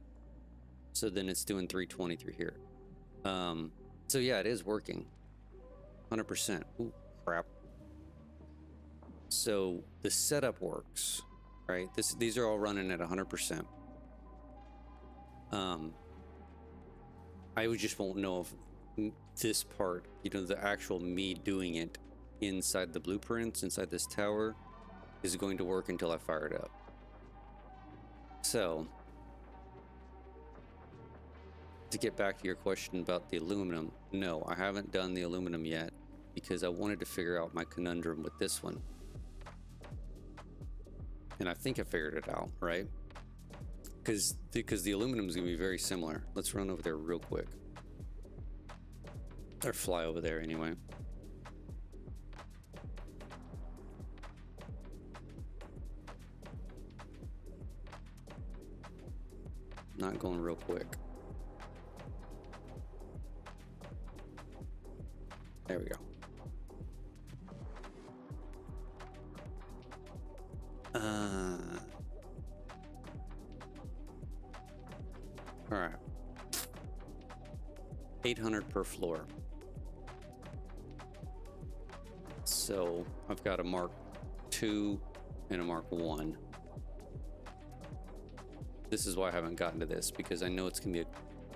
Speaker 1: So then it's doing 320 through here. So yeah, it is working. 100%. Ooh, crap. So the setup works, right? These are all running at 100%. I just won't know if this part, you know, the actual me doing it inside the blueprints, inside this tower, is going to work until I fire it up. So, to get back to your question about the aluminum, no, I haven't done the aluminum yet because I wanted to figure out my conundrum with this one. And I think I figured it out, right? Because the aluminum is going to be very similar. Let's run over there real quick. Or fly over there anyway. Not going real quick. There we go. All right. 800 per floor. So I've got a Mark II and a Mark I. This is why I haven't gotten to this, because I know it's gonna be a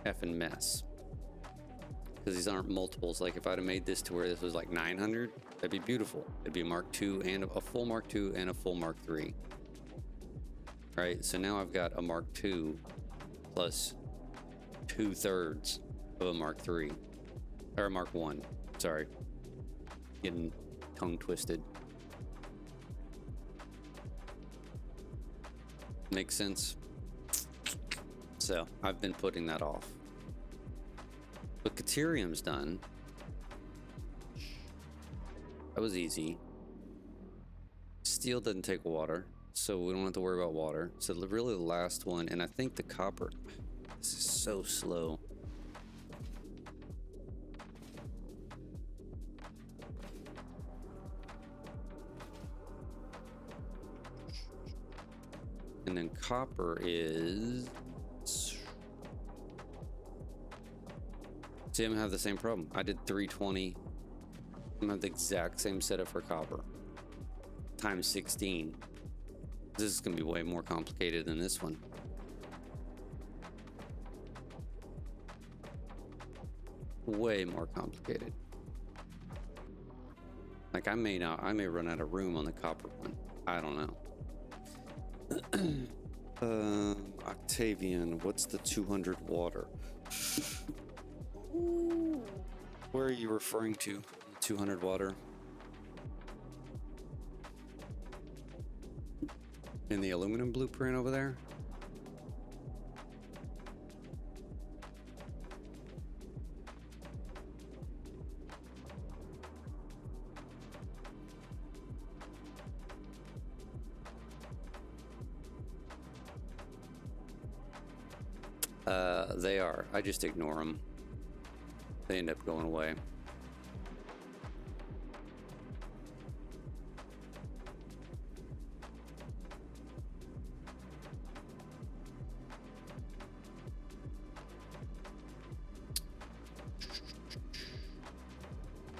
Speaker 1: effing mess. Because these aren't multiples. Like if I'd have made this to where this was like 900, that'd be beautiful. It'd be a Mark II and a full Mark II and a full Mark III. Right, so now I've got a Mark II plus 2/3 of a Mark III. Or a Mark I, sorry. Getting tongue twisted. Makes sense? So, I've been putting that off. But Caterium's done. That was easy. Steel doesn't take water, so we don't have to worry about water. So really the last one, and I think the copper. This is so slow. And then copper is... See, I'm gonna have the same problem. I did 320. I'm gonna have the exact same setup for copper. Times 16. This is gonna be way more complicated than this one. Way more complicated. Like I may run out of room on the copper one. I don't know. Octavian, what's the 200 water? Where are you referring to? 200 water? In the aluminum blueprint over there? They are. I just ignore them. They end up going away.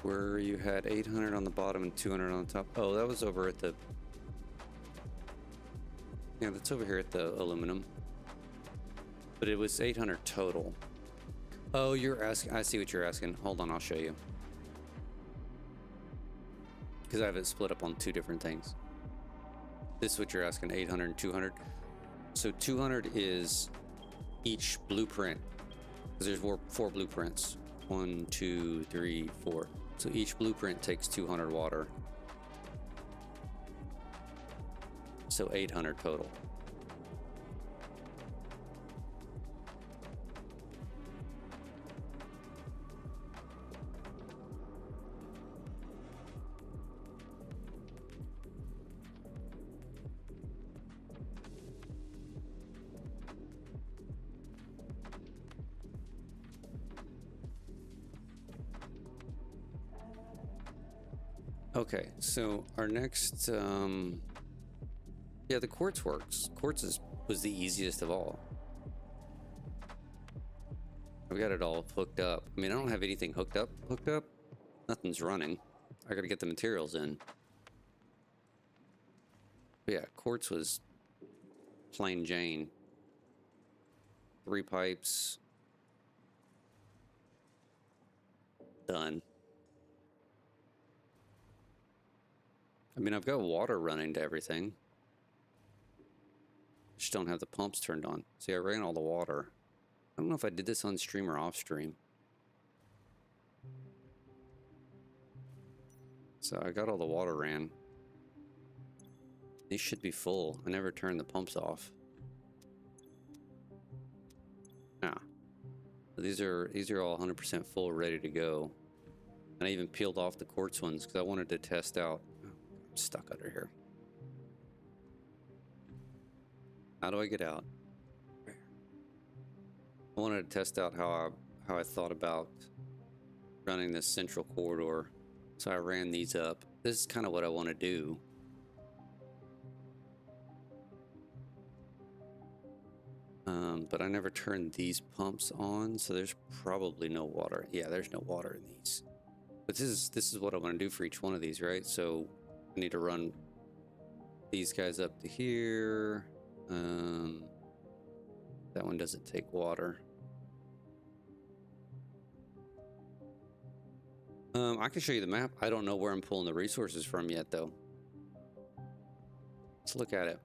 Speaker 1: Where you had 800 on the bottom and 200 on the top. Oh, that was over at the... Yeah, that's over here at the aluminum. But it was 800 total. Oh, you're asking... I see what you're asking. Hold on, I'll show you. Because I have it split up on two different things. This is what you're asking, 800 and 200. So 200 is each blueprint. Because there's four blueprints. 1, 2, 3, 4. So each blueprint takes 200 water. So 800 total. Okay, so our next, yeah, the quartz works. Quartz was the easiest of all. I've got it all hooked up. I mean, I don't have anything hooked up. Nothing's running. I gotta get the materials in. But yeah, quartz was plain Jane. 3 pipes. Done. I mean, I've got water running to everything. Just don't have the pumps turned on. See, I ran all the water. I don't know if I did this on stream or off stream. So I got all the water ran. These should be full. I never turned the pumps off. Ah. These are all 100% full, ready to go. And I even peeled off the quartz ones because I wanted to test out. Oh, I'm stuck under here. How do I get out? I wanted to test out how I thought about running this central corridor. So I ran these up. This is kind of what I want to do. But I never turned these pumps on, so there's probably no water. Yeah, there's no water in these. But this is what I want to do for each one of these, right? So I need to run these guys up to here. That one doesn't take water. I can show you the map. I don't know where I'm pulling the resources from yet, though. Let's look at it.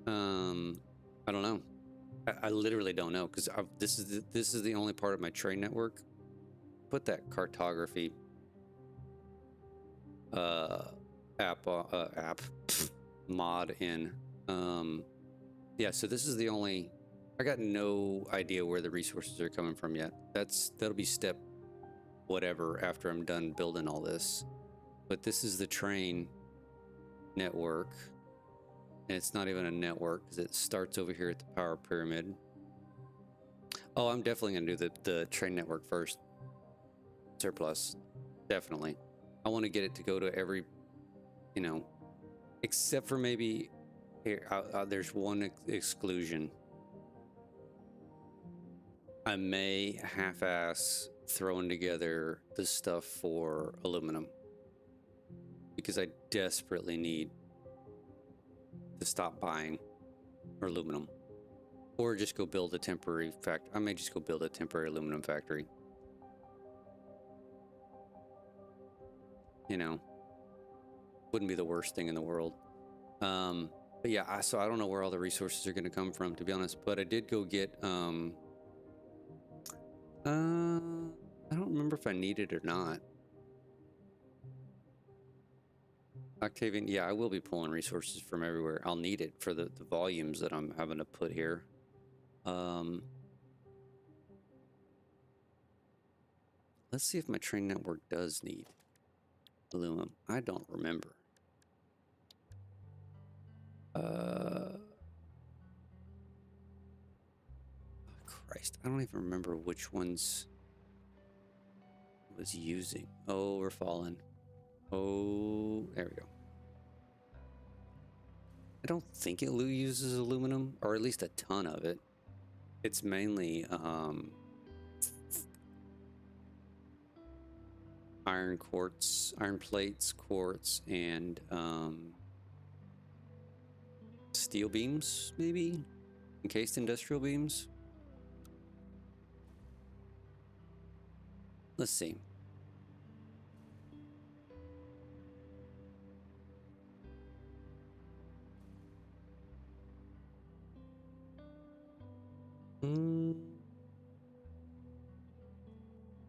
Speaker 1: I don't know. I literally don't know because this is the only part of my train network. Put that cartography mod in. Yeah, so this is the only. I got no idea where the resources are coming from yet. That'll be step whatever after I'm done building all this. But this is the train network. And it's not even a network because it starts over here at the power pyramid. Oh, I'm definitely going to do the train network first. Surplus. Definitely. I want to get it to go to every, you know, except for maybe here. There's one exclusion. I may half-ass throwing together the stuff for aluminum because I desperately need to stop buying aluminum, or just go build a temporary factory. I may just go build a temporary aluminum factory. You know, wouldn't be the worst thing in the world. But yeah, so I don't know where all the resources are going to come from, to be honest. But I did go get. I don't remember if I need it or not. Octavian, yeah, I will be pulling resources from everywhere. I'll need it for the volumes that I'm having to put here. Let's see if my train network does need aluminum. I don't remember. Christ, I don't even remember which ones I was using. Oh, we're falling. Oh, there we go. I don't think it uses aluminum, or at least a ton of it. It's mainly iron quartz, iron plates, quartz, and steel beams, maybe? Encased industrial beams? Let's see.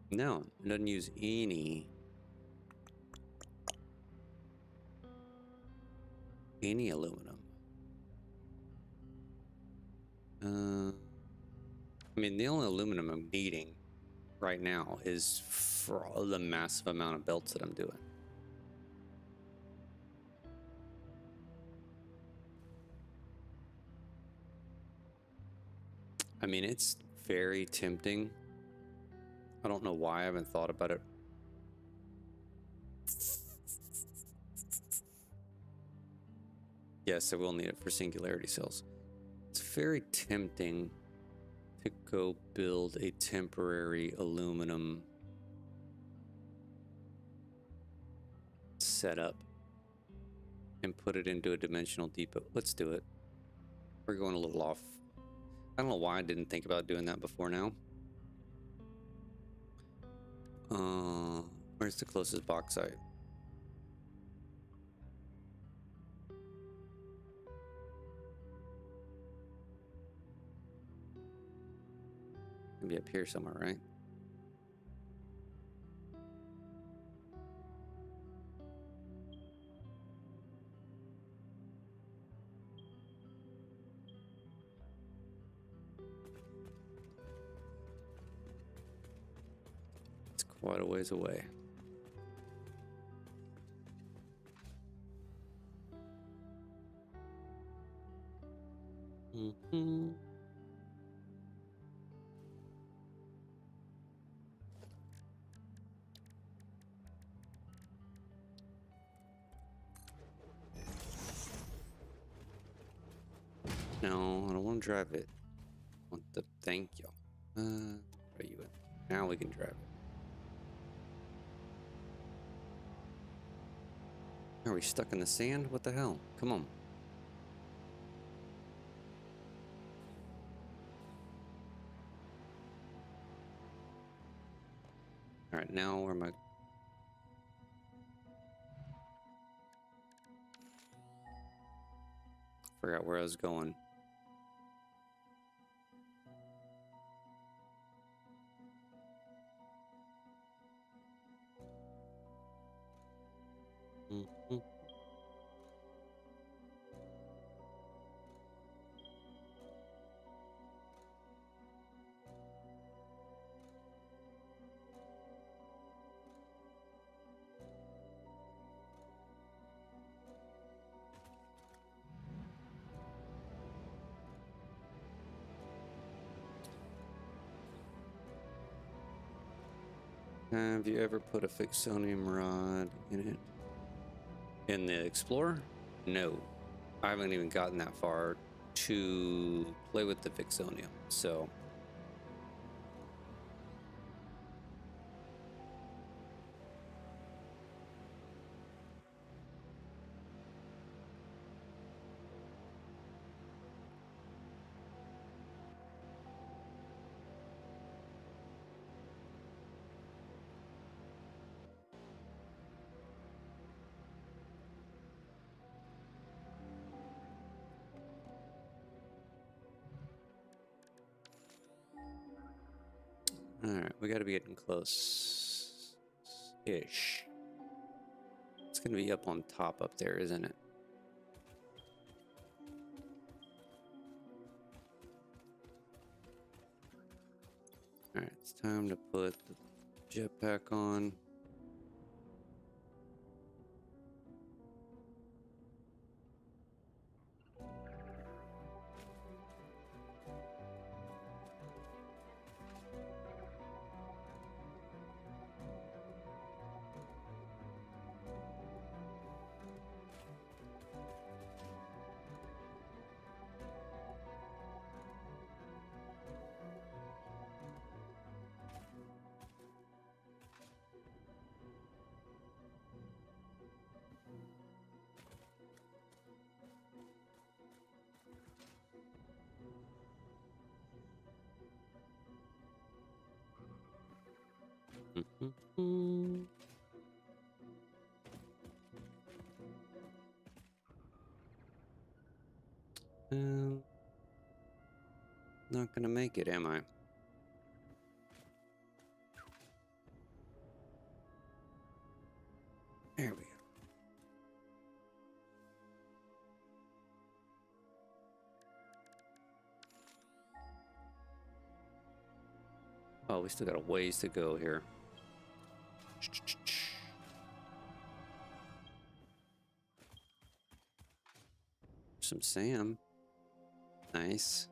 Speaker 1: No, it doesn't use any aluminum. I mean, the only aluminum I'm needing right now is for all the massive amount of belts that I'm doing. I mean, it's very tempting. I don't know why I haven't thought about it Yes, I will need it for singularity cells. It's very tempting to go build a temporary aluminum setup and put it into a dimensional depot. Let's do it. We're going a little off. I don't know why I didn't think about doing that before now. Where's the closest bauxite? Maybe up here somewhere, right? It's quite a ways away. Mm-hmm. No, I don't want to drive it. I want the thank you. Where are you at? Now we can drive it. Are we stuck in the sand? What the hell? Come on. All right, now where am I? Forgot where I was going. Mm-hmm. Have you ever put a Fixonium rod in it? In the Explorer? No. I haven't even gotten that far to play with the Fixonium, so... Alright, we gotta be getting close-ish. It's gonna be up on top up there, isn't it? Alright, it's time to put the jetpack on. Mm-hmm. Not gonna make it, am I? There we go. Oh, we still got a ways to go here. Some Sam. Nice.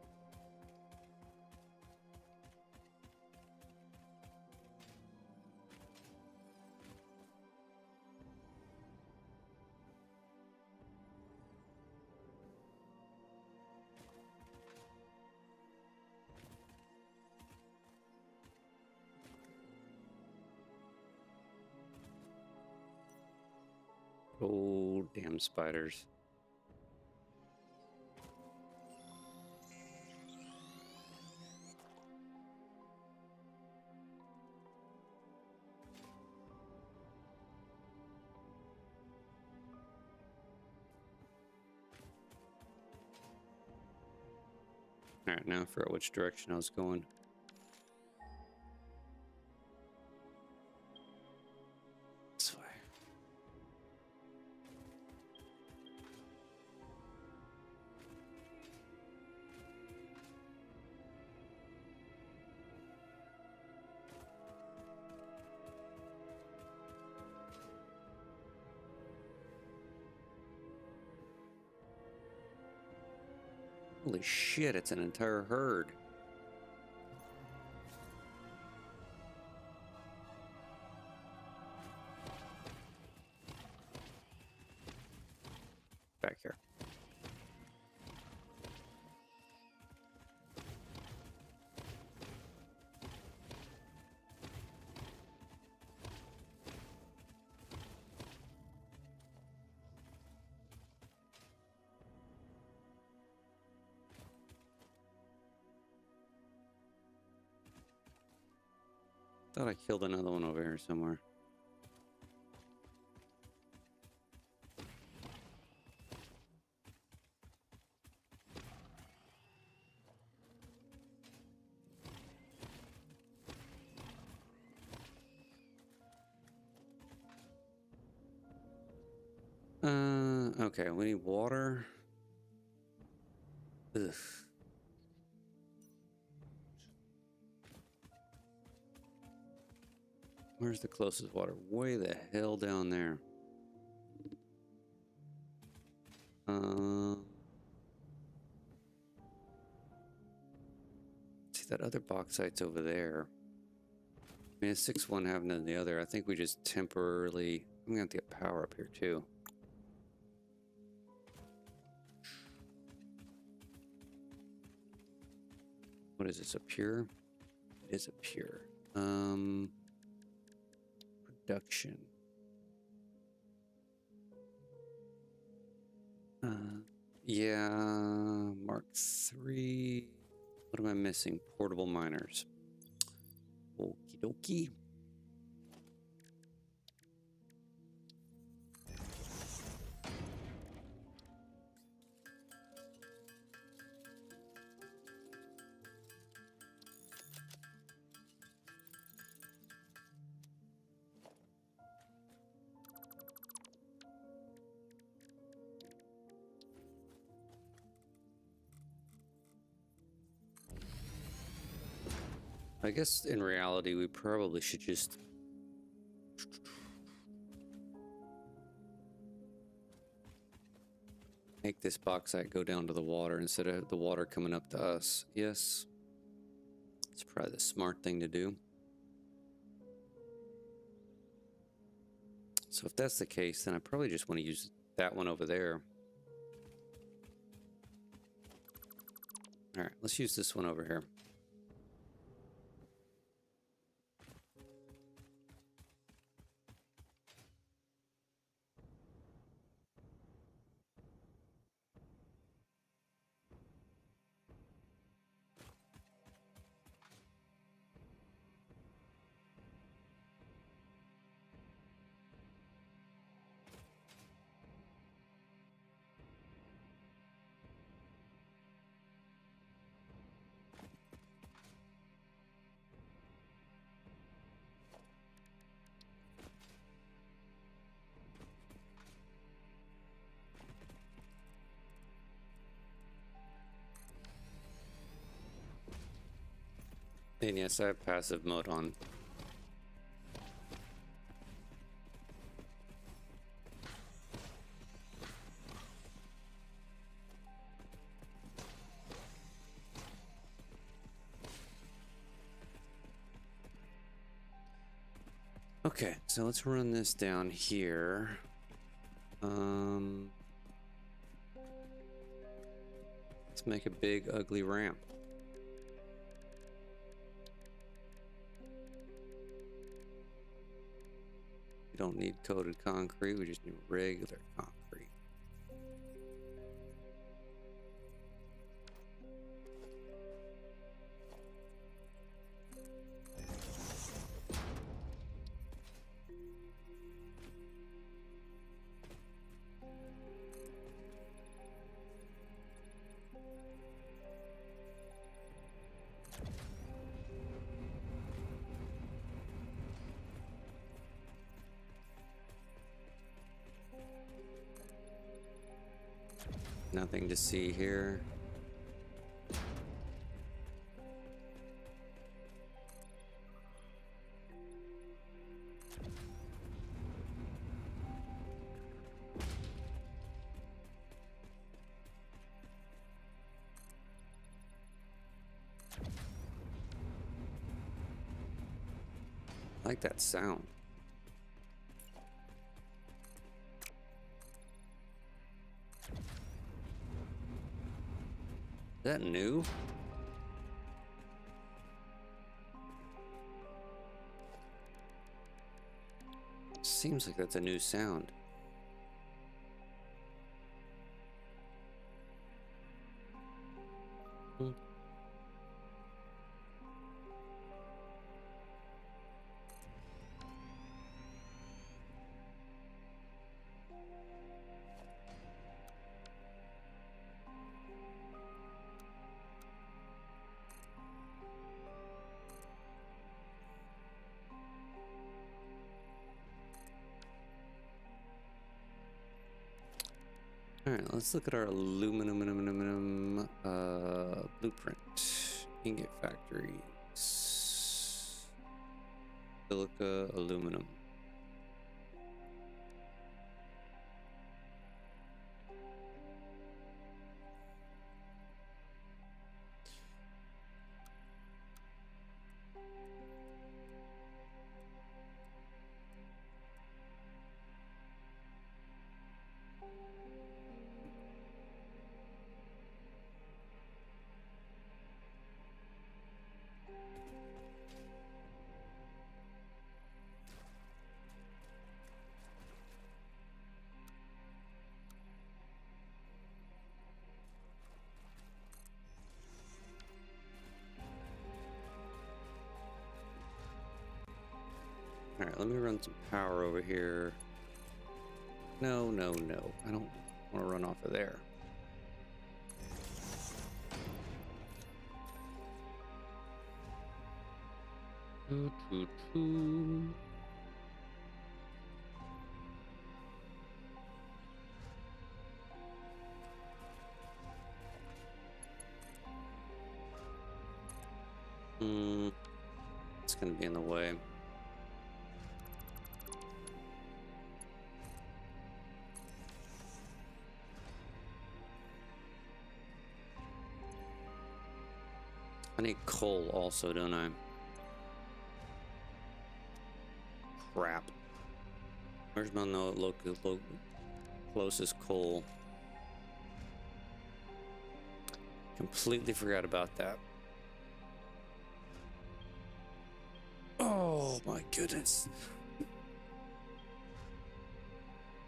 Speaker 1: Oh, damn spiders. Alright, now I forgot which direction I was going. This way. Holy shit, it's an entire herd. Back here. Thought I killed another one over here somewhere. Okay, we need water. Ugh. Where's the closest water? Way the hell down there. See, that other bauxite's over there. I mean, it's 6-1 having than the other. I think we just temporarily... I'm gonna have to get power up here too. What is this, a pure? It is a pure. Production. Yeah, Mark 3. What am I missing? Portable miners. Okie dokie. I guess in reality, we probably should just make this bauxite go down to the water instead of the water coming up to us. Yes, it's probably the smart thing to do. So if that's the case, then I probably just want to use that one over there. All right, let's use this one over here. And yes, I have passive mode on. Okay, so let's run this down here. Let's make a big ugly ramp. We don't don't need coated concrete, we just need regular concrete. Nothing to see here. I like that sound. Is that new? Seems like that's a new sound. All right, let's look at our aluminum blueprint. Ingot factories. Silica, aluminum. All right, let me run some power over here. No, no, no. I don't want to run off of there. Toot, toot, toot. It's gonna be in the way. I need coal also, don't I? Crap. Where's my closest coal? Completely forgot about that. Oh my goodness.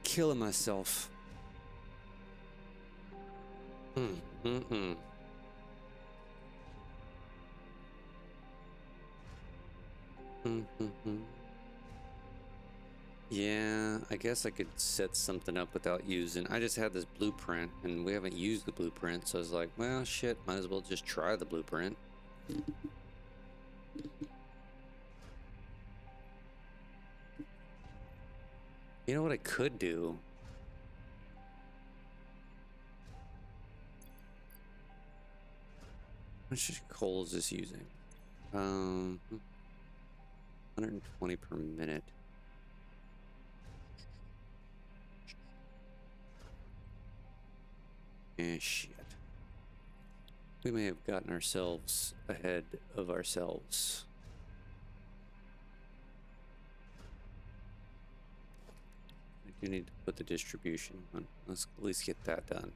Speaker 1: Killing myself. Yeah, I guess I could set something up without using. I just had this blueprint and we haven't used the blueprint, so I was like, well, shit, might as well just try the blueprint. You know what I could do? How much coal is this using? 120 per minute. Shit. We may have gotten ourselves ahead of ourselves. I do need to put the distribution on. Let's at least get that done.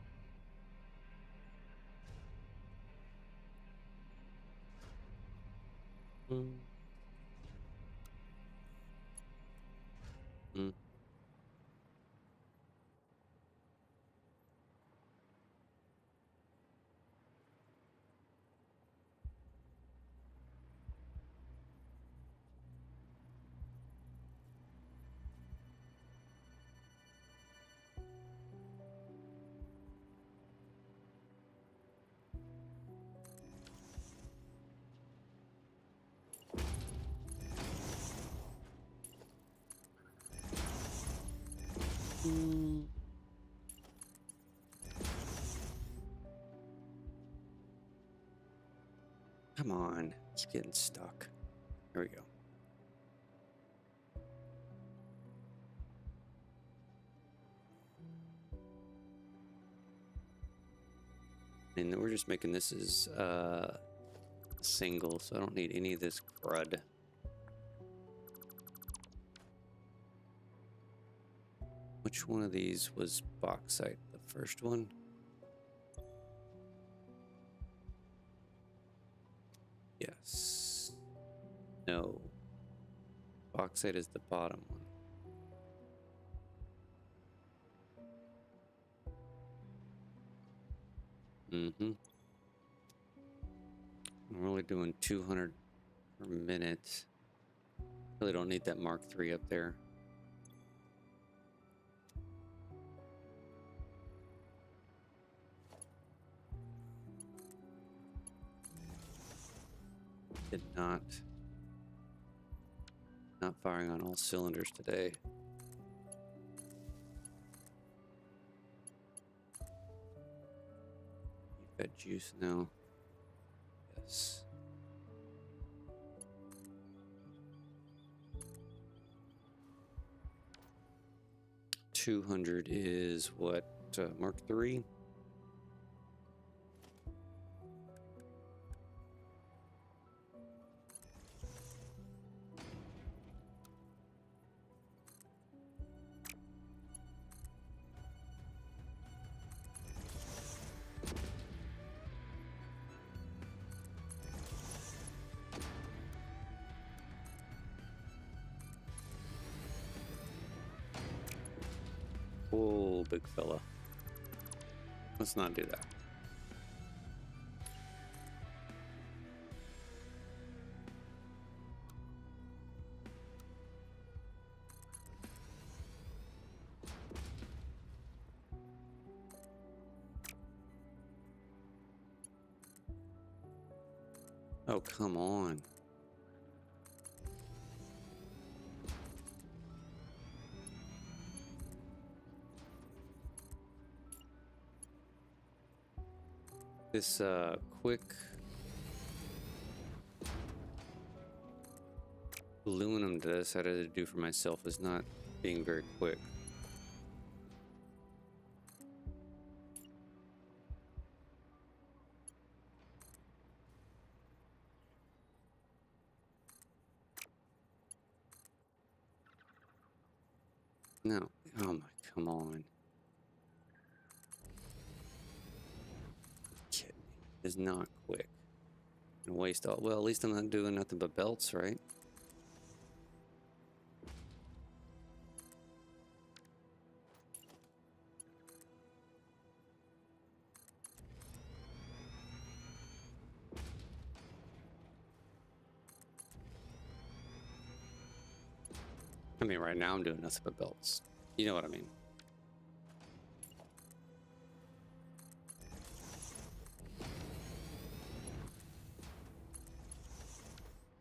Speaker 1: Mm. Mm. Come on, it's getting stuck. There we go. And we're just making this as single, so I don't need any of this crud. Which one of these was bauxite? The first one? Yes. No. Bauxite is the bottom one. Mm-hmm. I'm only doing 200 per minute. Really don't need that Mark III up there. Did not firing on all cylinders today. You've got juice now. Yes. $200 is what, Mark III? Whoa, big fella. Let's not do that. Oh, come on. This quick aluminum that I decided to do for myself is not being very quick. No. Oh my, come on. Kidding me. It's not quick. And waste all. Well, at least I'm not doing nothing but belts, right? I mean, right now I'm doing nothing but belts. You know what I mean?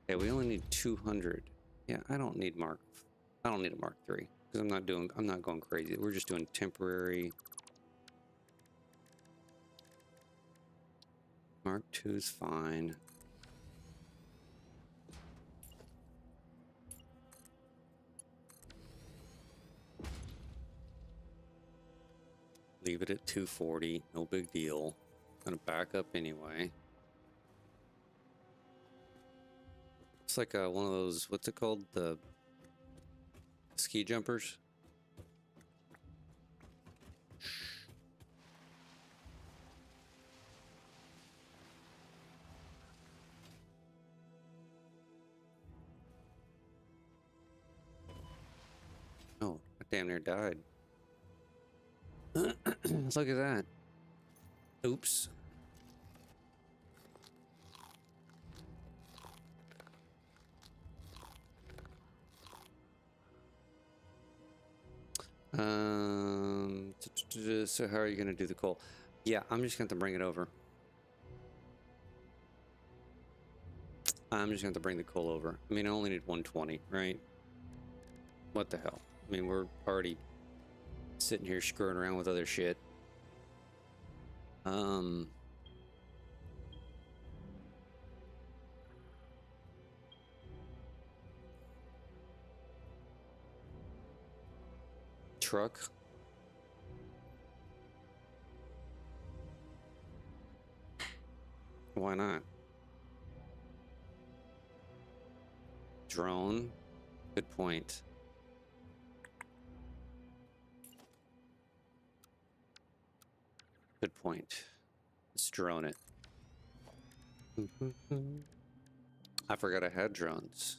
Speaker 1: Okay, we only need 200. Yeah, I don't need a Mark III because I'm not going crazy. We're just doing temporary. Mark II's fine. Leave it at 240, no big deal. Gonna back up anyway. It's like one of those, what's it called? The ski jumpers? Oh damn near died. Look at that. Oops. So how are you gonna do the coal? Yeah, I'm just gonna have to bring it over. I'm just gonna have to bring the coal over. I mean, I only need 120, right? What the hell? I mean, we're already sitting here screwing around with other shit. Truck. Why not? Drone. Good point. Good point. Let's drone it. I forgot I had drones.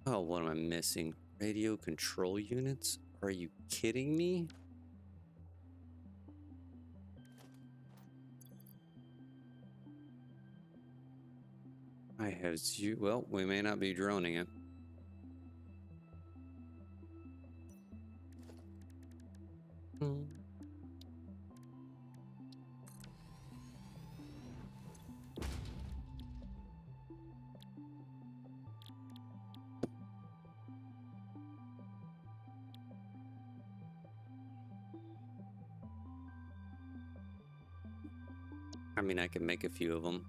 Speaker 1: Oh, what am I missing? Radio control units? Are you kidding me? I have zero. Well, we may not be droning it. I mean, I can make a few of them.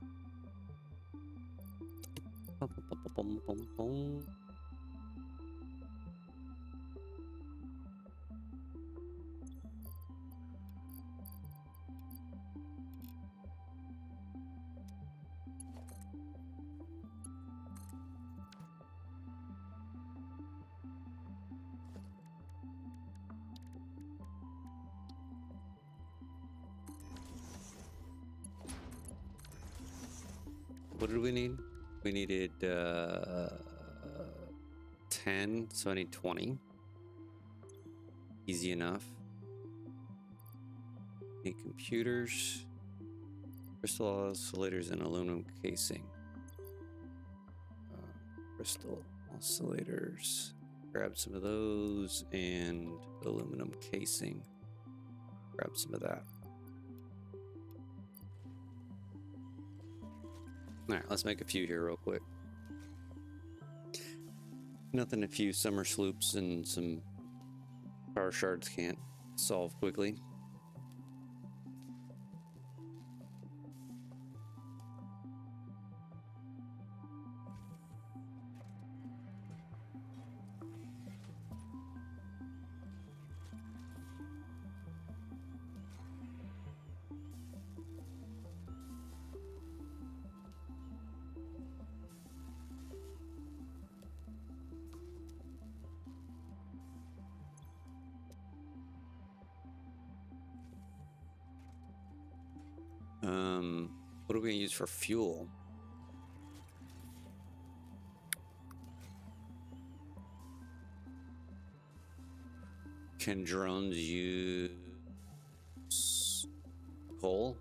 Speaker 1: What did we need? We needed 10, so I need 20. Easy enough. Need computers, crystal oscillators, and aluminum casing. Crystal oscillators. Grab some of those, and aluminum casing. Grab some of that. Alright, let's make a few here real quick. Nothing a few summer sloops and some power shards can't solve quickly. What are we gonna use for fuel? Can drones use coal?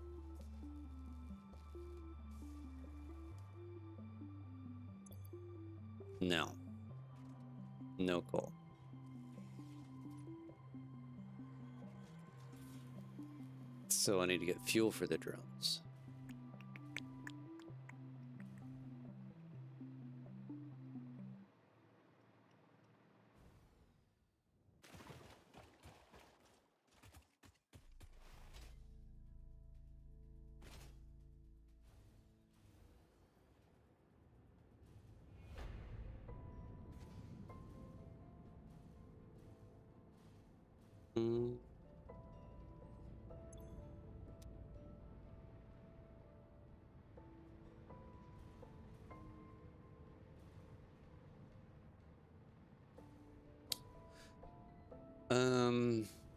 Speaker 1: No. No coal. So I need to get fuel for the drones.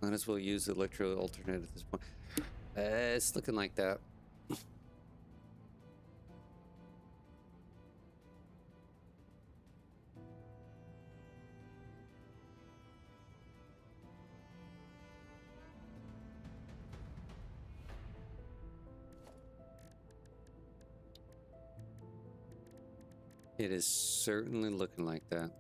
Speaker 1: Might as well use the electro alternate at this point. It's looking like that. It is certainly looking like that.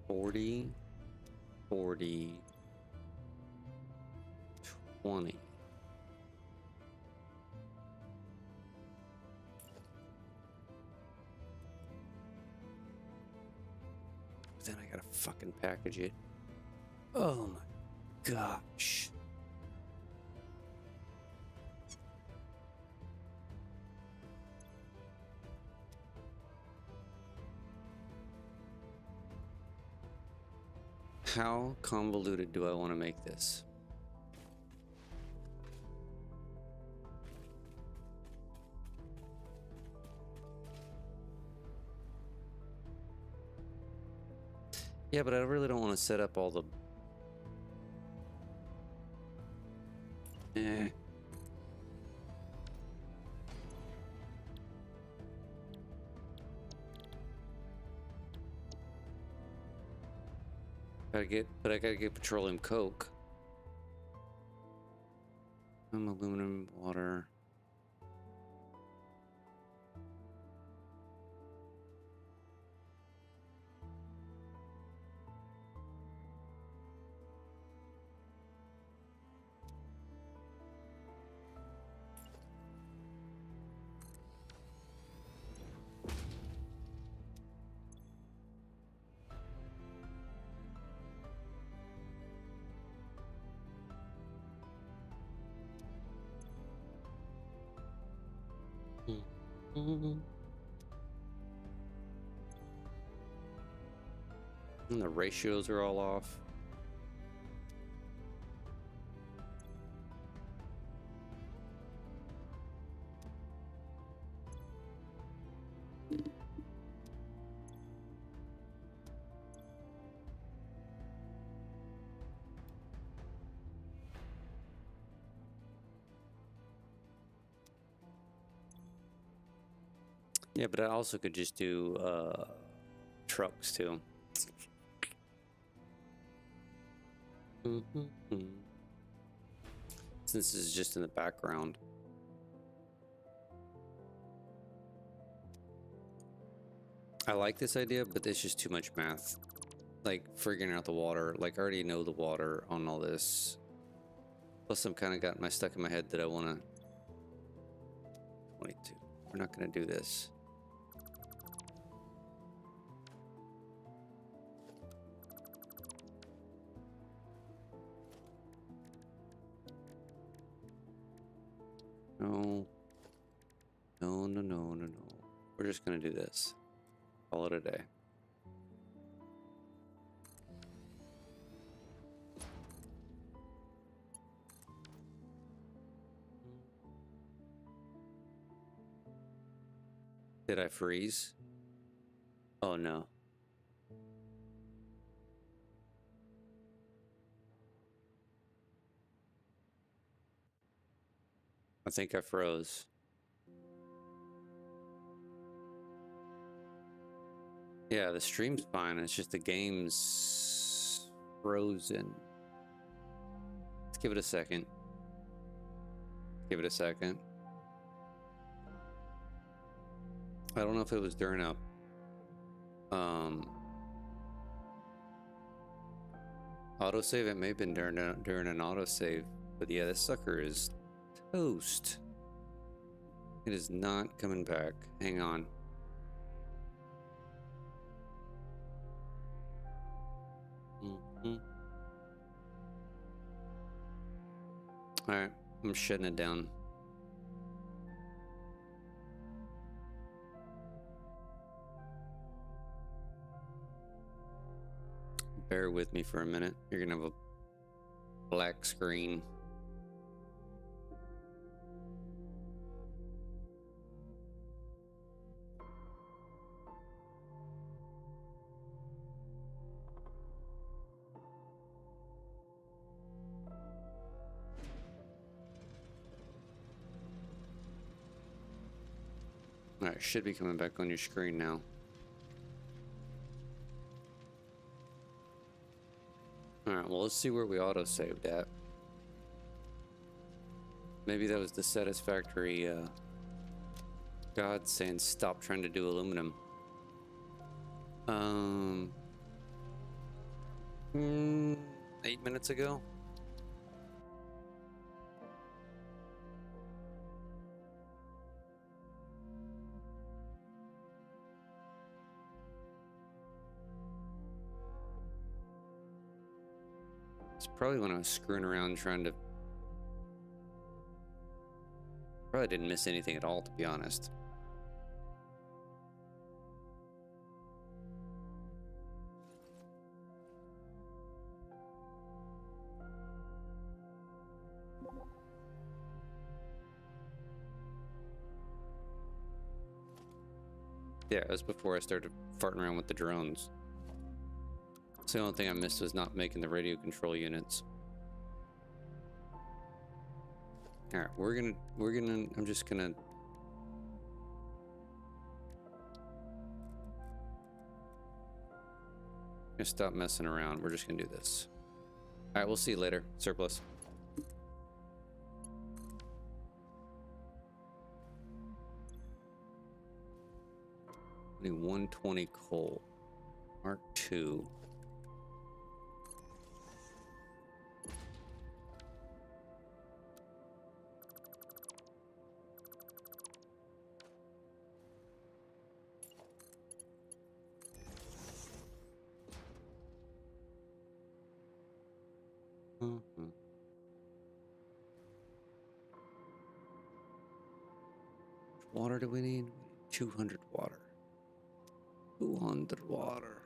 Speaker 1: $40, 40, 20. Then I gotta fucking package it. Oh my gosh. How convoluted do I want to make this? Yeah, but I really don't want to set up all the... I gotta get petroleum coke. Aluminum, water. And the ratios are all off. Yeah, but I also could just do trucks too. Since this is just in the background. I like this idea, but it's just too much math. Like figuring out the water. Like I already know the water on all this. Plus I'm kind of got stuck in my head that I want to... 22. We're not going to do this. No. No, no, no, no, no. We're just going to do this. Call it a day. Did I freeze? Oh no. I think I froze. Yeah, the stream's fine. It's just the game's frozen. Let's give it a second. Give it a second. I don't know if it was during a autosave. It may have been during an autosave, but yeah, this sucker is toast. It is not coming back. Hang on. All right, I'm shutting it down. Bear with me for a minute. You're gonna have a black screen. Alright, should be coming back on your screen now. Alright, well, let's see where we auto-saved at. Maybe that was the Satisfactory God saying stop trying to do aluminum. 8 minutes ago? It's probably when I was screwing around trying to... Probably didn't miss anything at all, to be honest. Yeah, it was before I started farting around with the drones. So the only thing I missed was not making the radio control units. Alright, I'm just gonna stop messing around. We're just gonna do this. Alright, we'll see you later. Surplus. Only 120 coal. Mark II. Water do we need? 200 water. 200 water.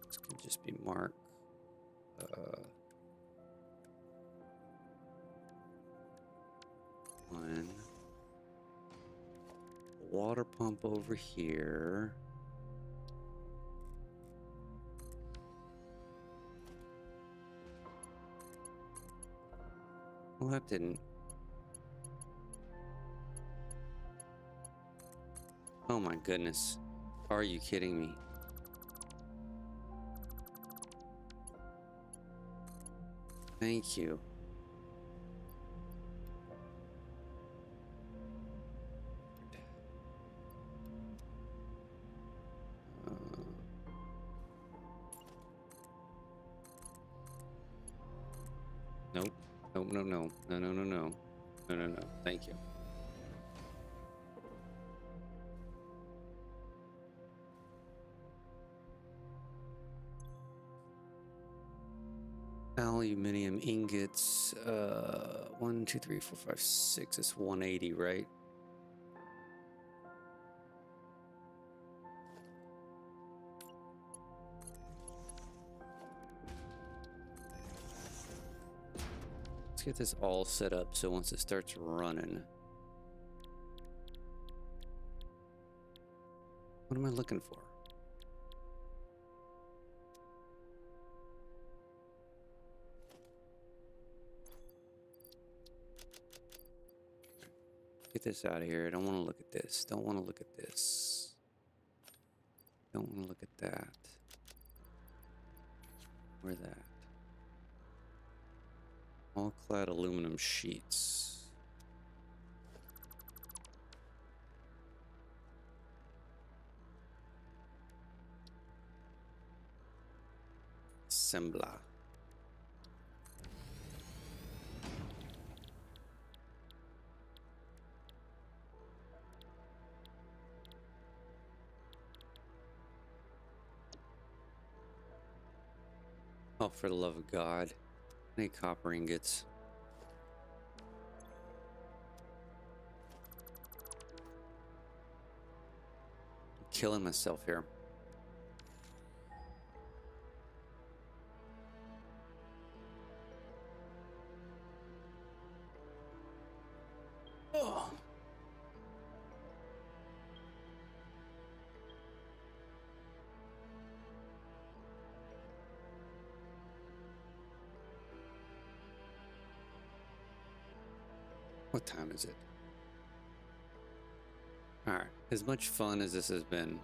Speaker 1: This can just be Mark. One. Water pump over here. Well, that didn't. Oh my goodness. Are you kidding me? Thank you. Nope. Nope, no, no. No, no, no, no. No, no, no. Thank you. Aluminium ingots, 1, 2, 3, 4, 5, 6. It's 180, right? Let's get this all set up so once it starts running. What am I looking for? Get this out of here. I don't want to look at this. Don't want to look at this. Don't want to look at that. Where that? All clad aluminum sheets. Assembler. Oh, for the love of God. I need copper ingots. I'm killing myself here. Oh. What time is it? All right, as much fun as this has been,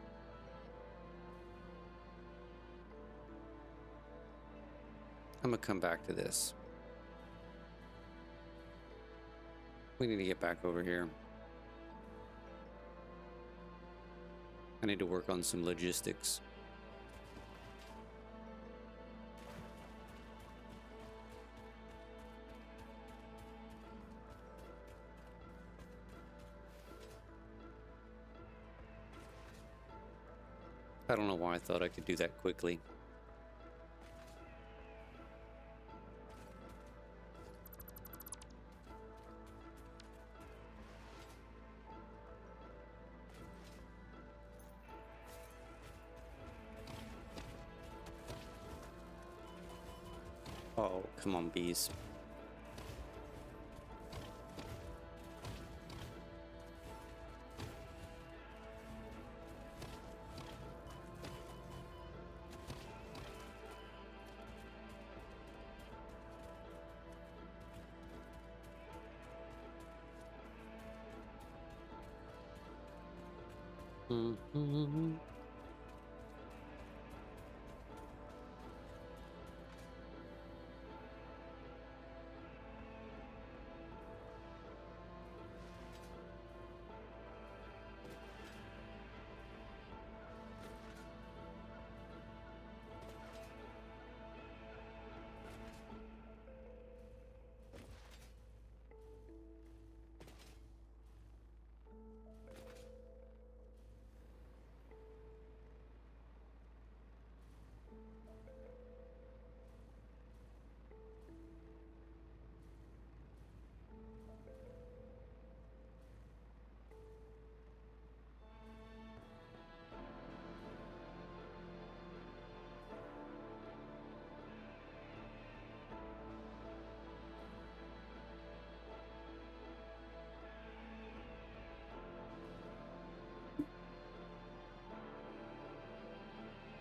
Speaker 1: I'm gonna come back to this. We need to get back over here. I need to work on some logistics. I don't know why I thought I could do that quickly. Oh, come on, bees. Mm-hmm.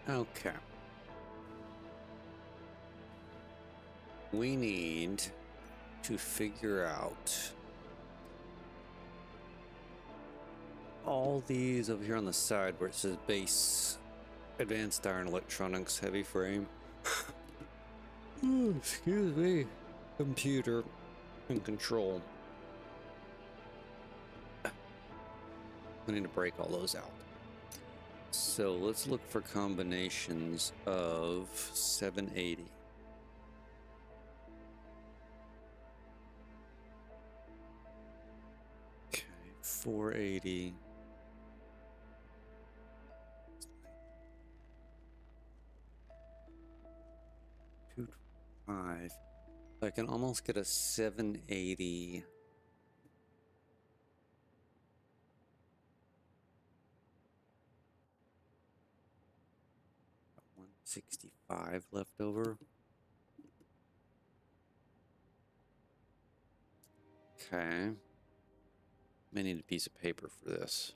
Speaker 1: Okay. We need to figure out all these over here on the side where it says base, advanced iron electronics, heavy frame. Ooh, excuse me. Computer and control. I need to break all those out. So let's look for combinations of 780. Okay, 480. 225. I can almost get a 780. $165 left over. Okay. May need a piece of paper for this.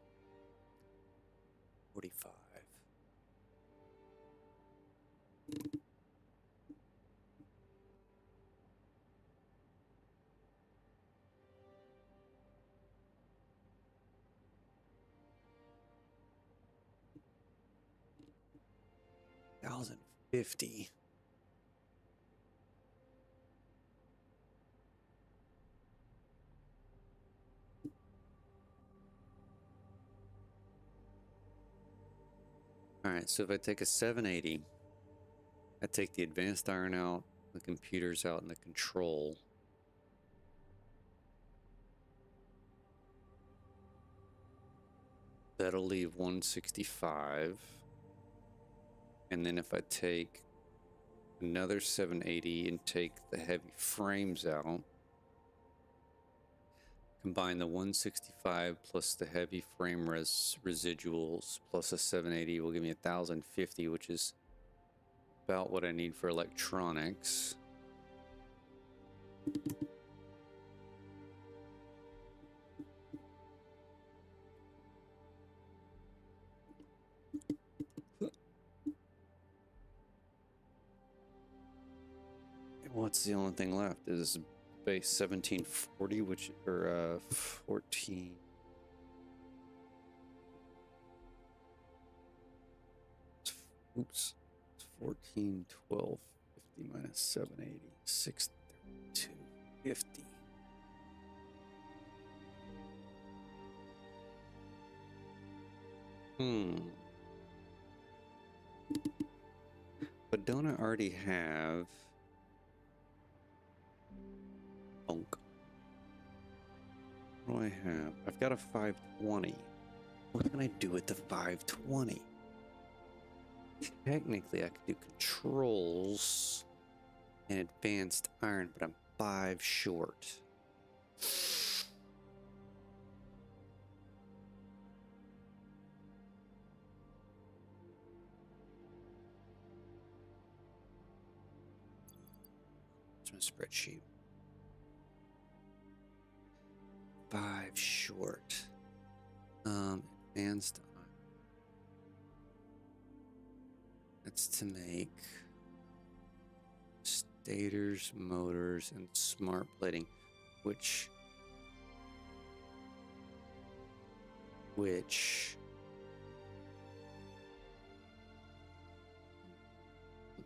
Speaker 1: 45. $1,050. All right, so if I take a 780, I take the advanced iron out, the computers out, and the control. That'll leave 165. And then if I take another 780 and take the heavy frames out, combine the 165 plus the heavy frame residuals plus a 780 will give me 1,050, which is about what I need for electronics. What's the only thing left? Is base 1740, which or 14. Oops. It's 14, 12, 50 minus 780, 632, 50. But don't I already have... Bonk. What do I have? I've got a 520. What can I do with the 520? Technically, I could do controls and advanced iron, but I'm 5 short. It's my spreadsheet. 5 short. Advanced iron. That's to make stators, motors, and smart plating, which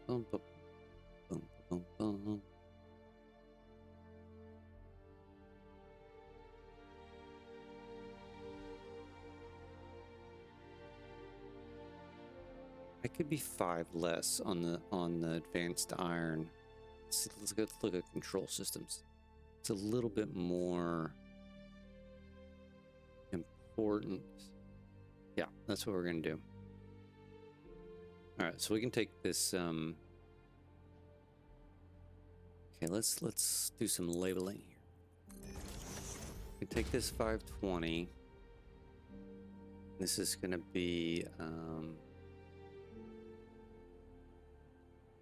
Speaker 1: bum, bum, bum, bum, bum. I could be 5 less on the advanced iron. Let's go look at control systems. It's a little bit more important. Yeah, that's what we're gonna do. All right, so we can take this. Okay, let's do some labeling here. We can take this 520. This is gonna be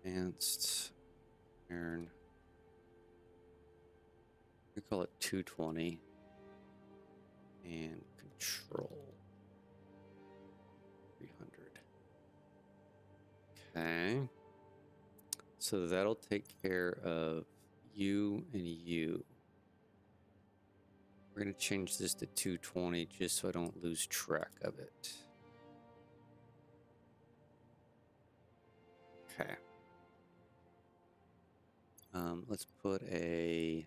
Speaker 1: advanced iron. We call it 220 and control 300. Okay, so that'll take care of you and you. We're gonna change this to 220 just so I don't lose track of it. Okay. Let's put a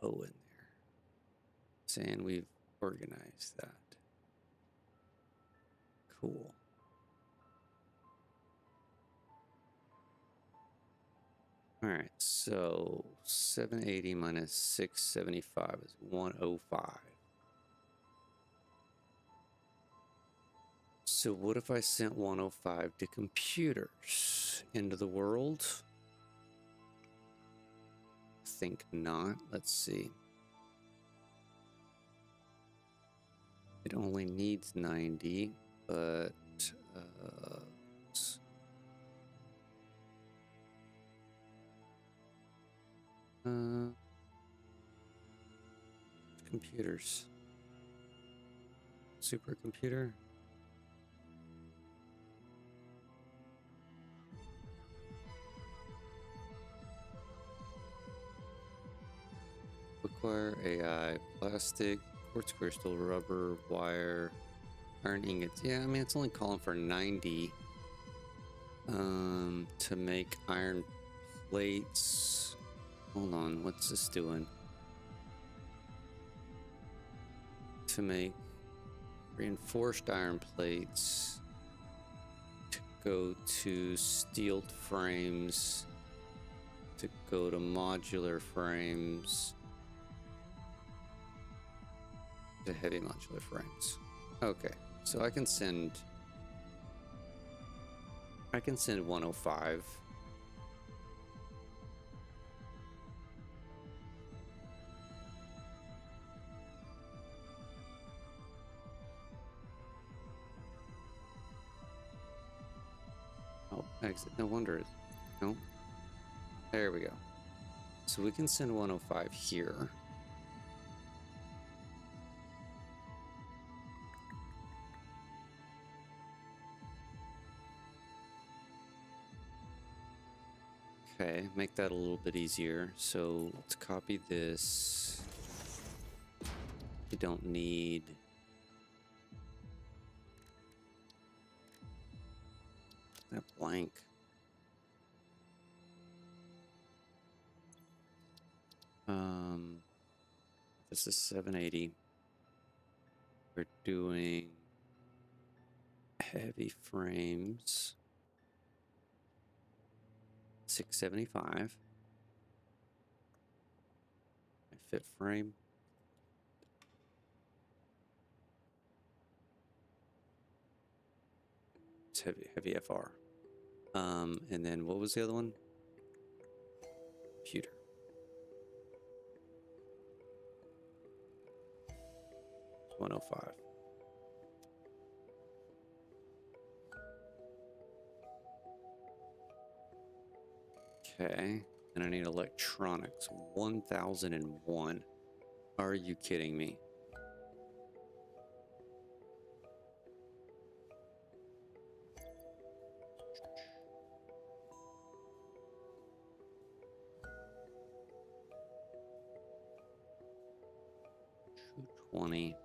Speaker 1: O in there, saying we've organized that. Cool. All right, so 780 minus 675 is 105. So what if I sent 105 to computers into the world? Think not. Let's see. It only needs 90, but computers. Supercomputer. Bookwire, AI, plastic, quartz crystal, rubber, wire, iron ingots. Yeah, I mean, it's only calling for 90 to make iron plates. Hold on, what's this doing? To make reinforced iron plates, to go to steel frames, to go to modular frames, to heavy modular frames. Okay, so I can send 105. Oh, exit. No wonder. No. There we go. So we can send 105 here. Okay, make that a little bit easier. So let's copy this. We don't need that blank. This is 780. We're doing heavy frames. 675. My fit frame. It's heavy FR. And then what was the other one? Computer. It's 105. Okay. And I need electronics. 1001. Are you kidding me? $220.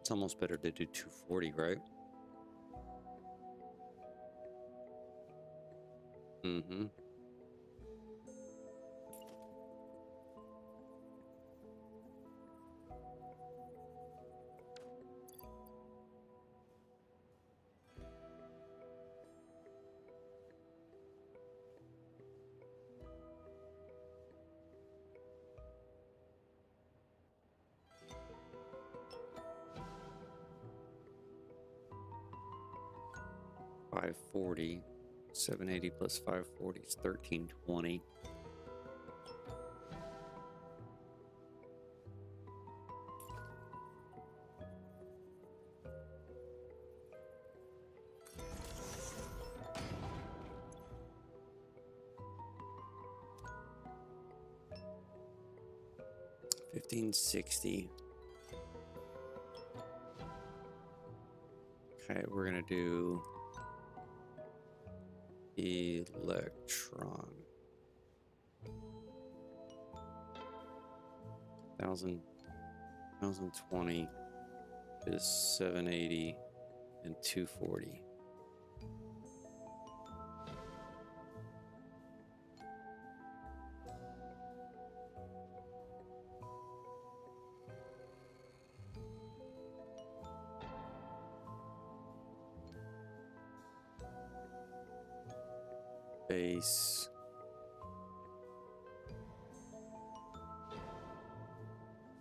Speaker 1: It's almost better to do 240, right? Mm-hmm. $540. 780 plus 540 is 1320. $1560. Okay, we're gonna do electron. 1020 is 780 and 240. Base.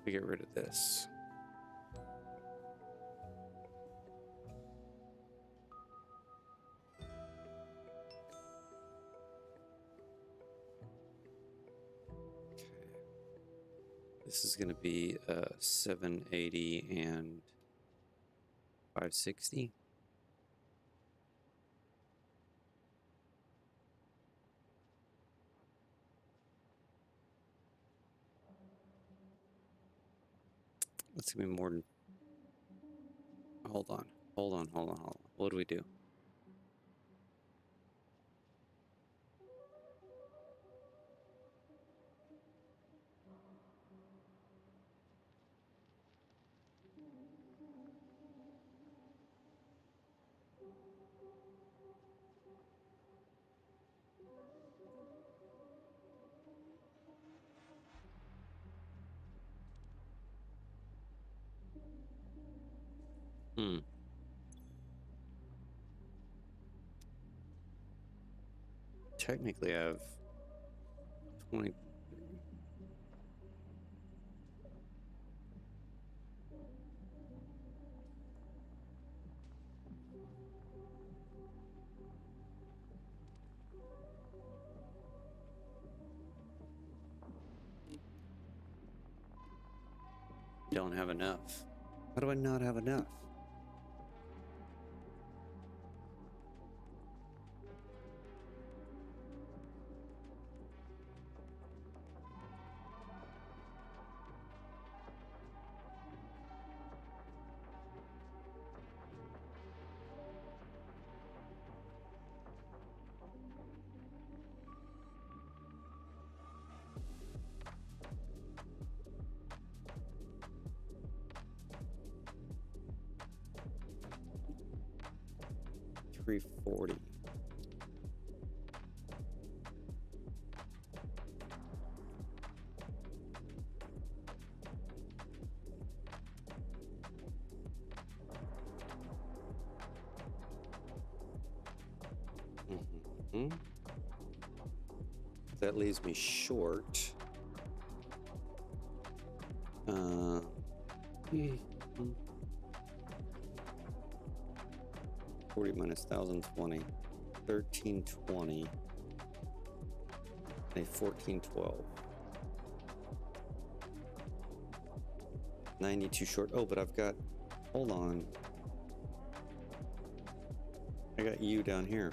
Speaker 1: We get rid of this. Okay. This is going to be 780 and 560. That's gonna be more than. Hold on. What do we do? Technically, I have 20. Don't have enough. How do I not have enough? 340. That leaves me short. 40 minus 1,020, 1,320, and a 1,412. 92 short. Oh, but I've got, hold on. I got you down here.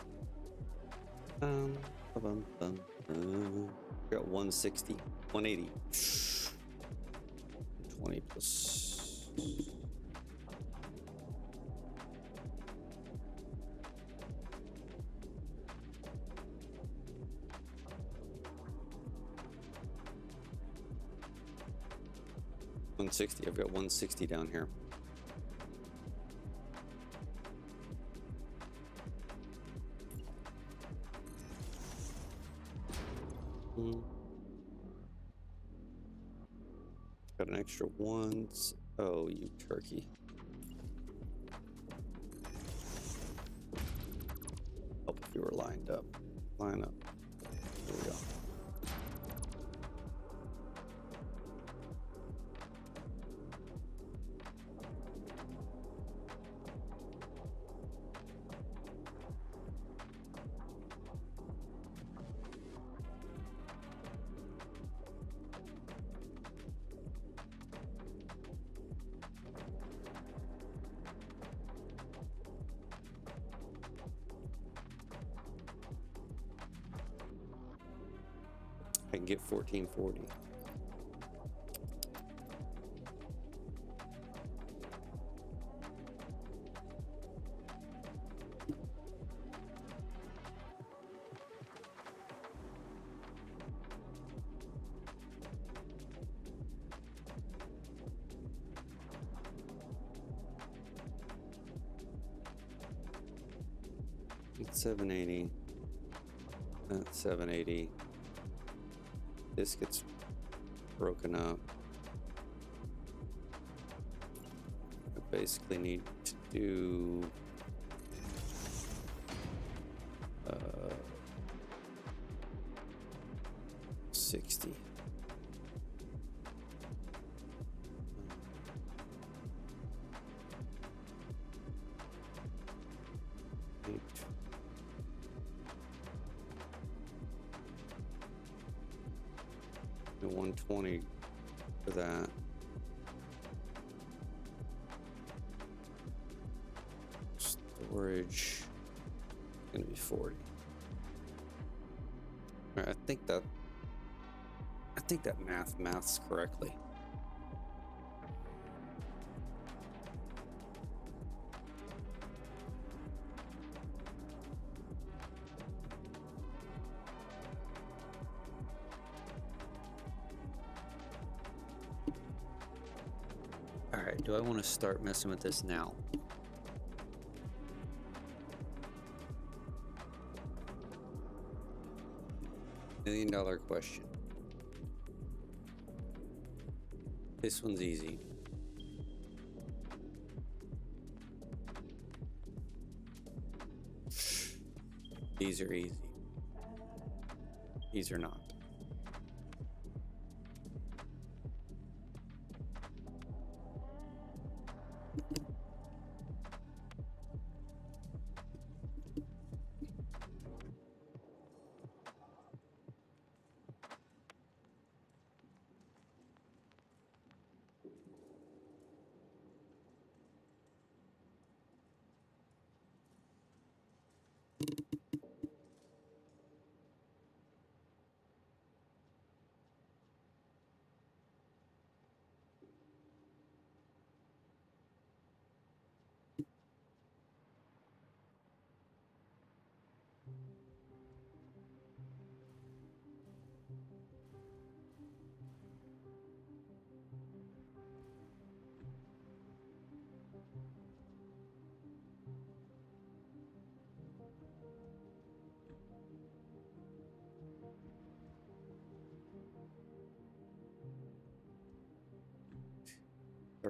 Speaker 1: Got 160, 180. 20 plus. $160. I've got 160 down here. Got an extra ones. Oh, you turkey. Help if you were lined up. Line up. There we go. I can get 1440. It's 780. That's 780. This gets broken up. I basically need to do 60. The 120 for that. Storage gonna be 40. All right, I think that maths correctly. All right, do I want to start messing with this now? $1,000,000 question. This one's easy. These are easy. These are not.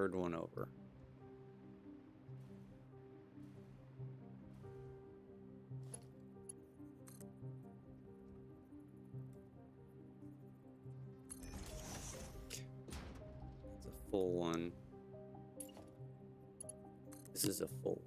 Speaker 1: third one over. It's a full one. This is a full one.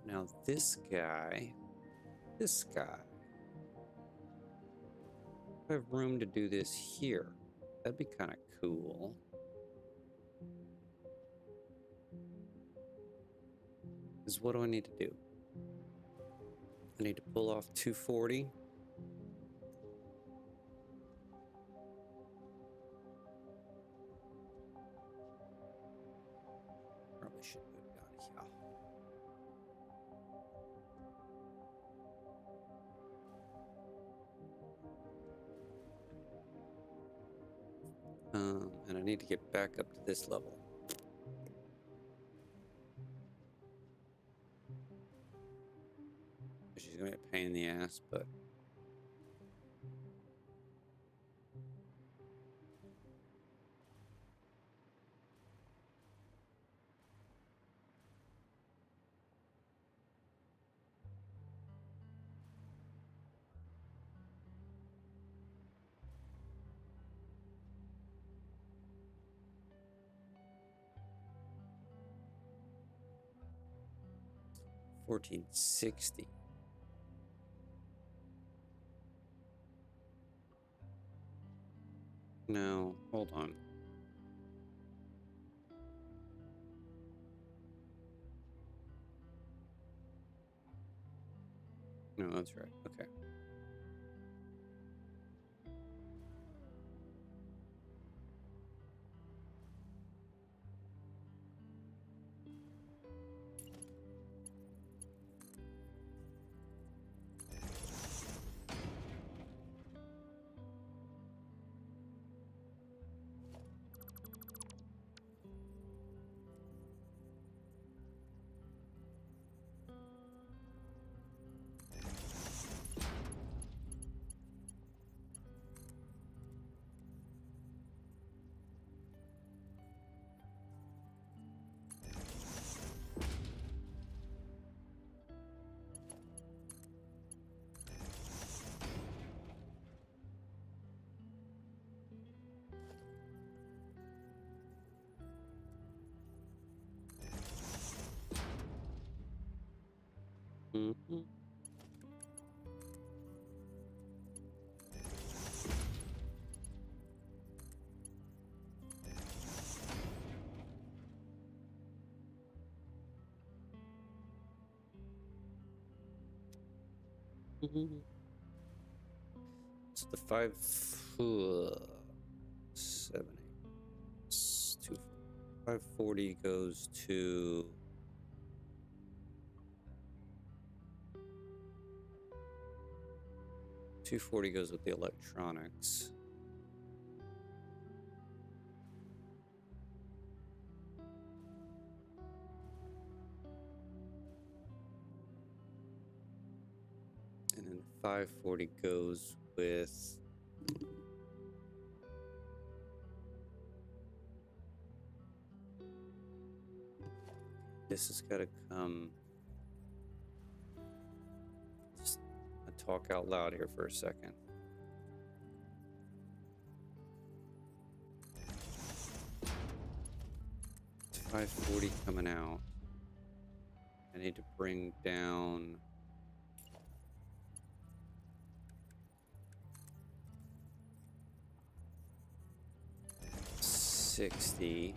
Speaker 1: Now this guy, I have room to do this here. That'd be kind of cool. Is what do I need to do? I need to pull off 240. Probably should have gone here. And I need to get back up to this level. She's gonna be a pain in the ass, but $14.60. No, hold on. No, that's right. Okay. Mm-hmm. So the 5, 7, 8, 2, 540 goes to 240 goes with the electronics. And then 540 goes with this has got to come just a talk out loud here for a second. It's 540 coming out. I need to bring down 60.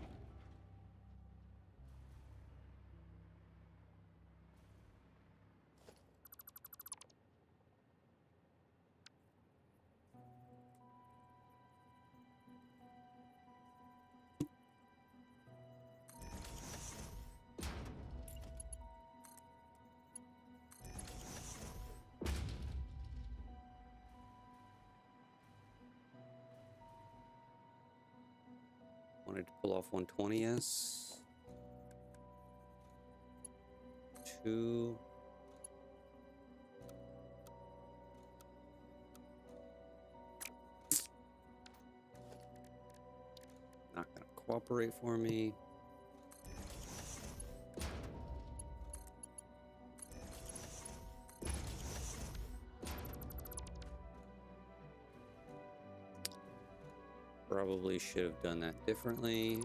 Speaker 1: Wanted to pull off 120s. 2. Not gonna cooperate for me. Probably should have done that differently.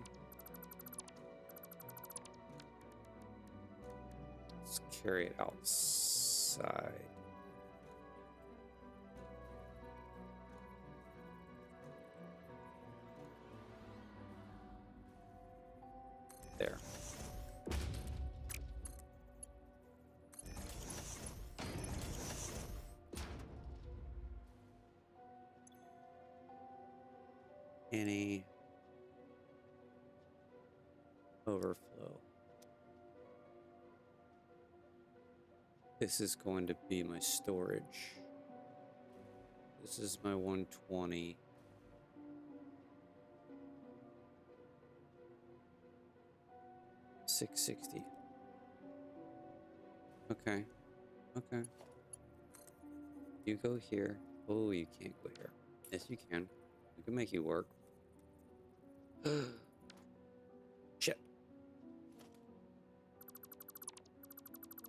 Speaker 1: Let's carry it outside. There. Any overflow. This is going to be my storage. This is my 120. $660. Okay. Okay. You go here. Oh, you can't go here. Yes, you can. We can make you work. Shit.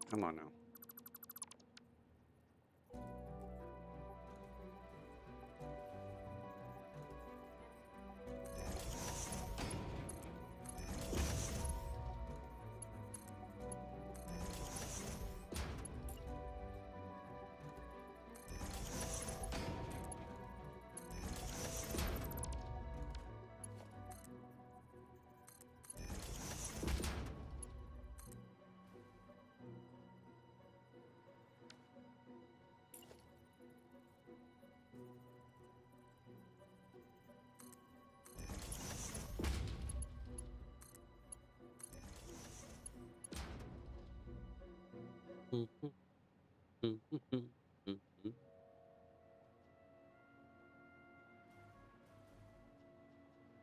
Speaker 1: Come on now. Mm-hmm. Mm-hmm. Mm-hmm.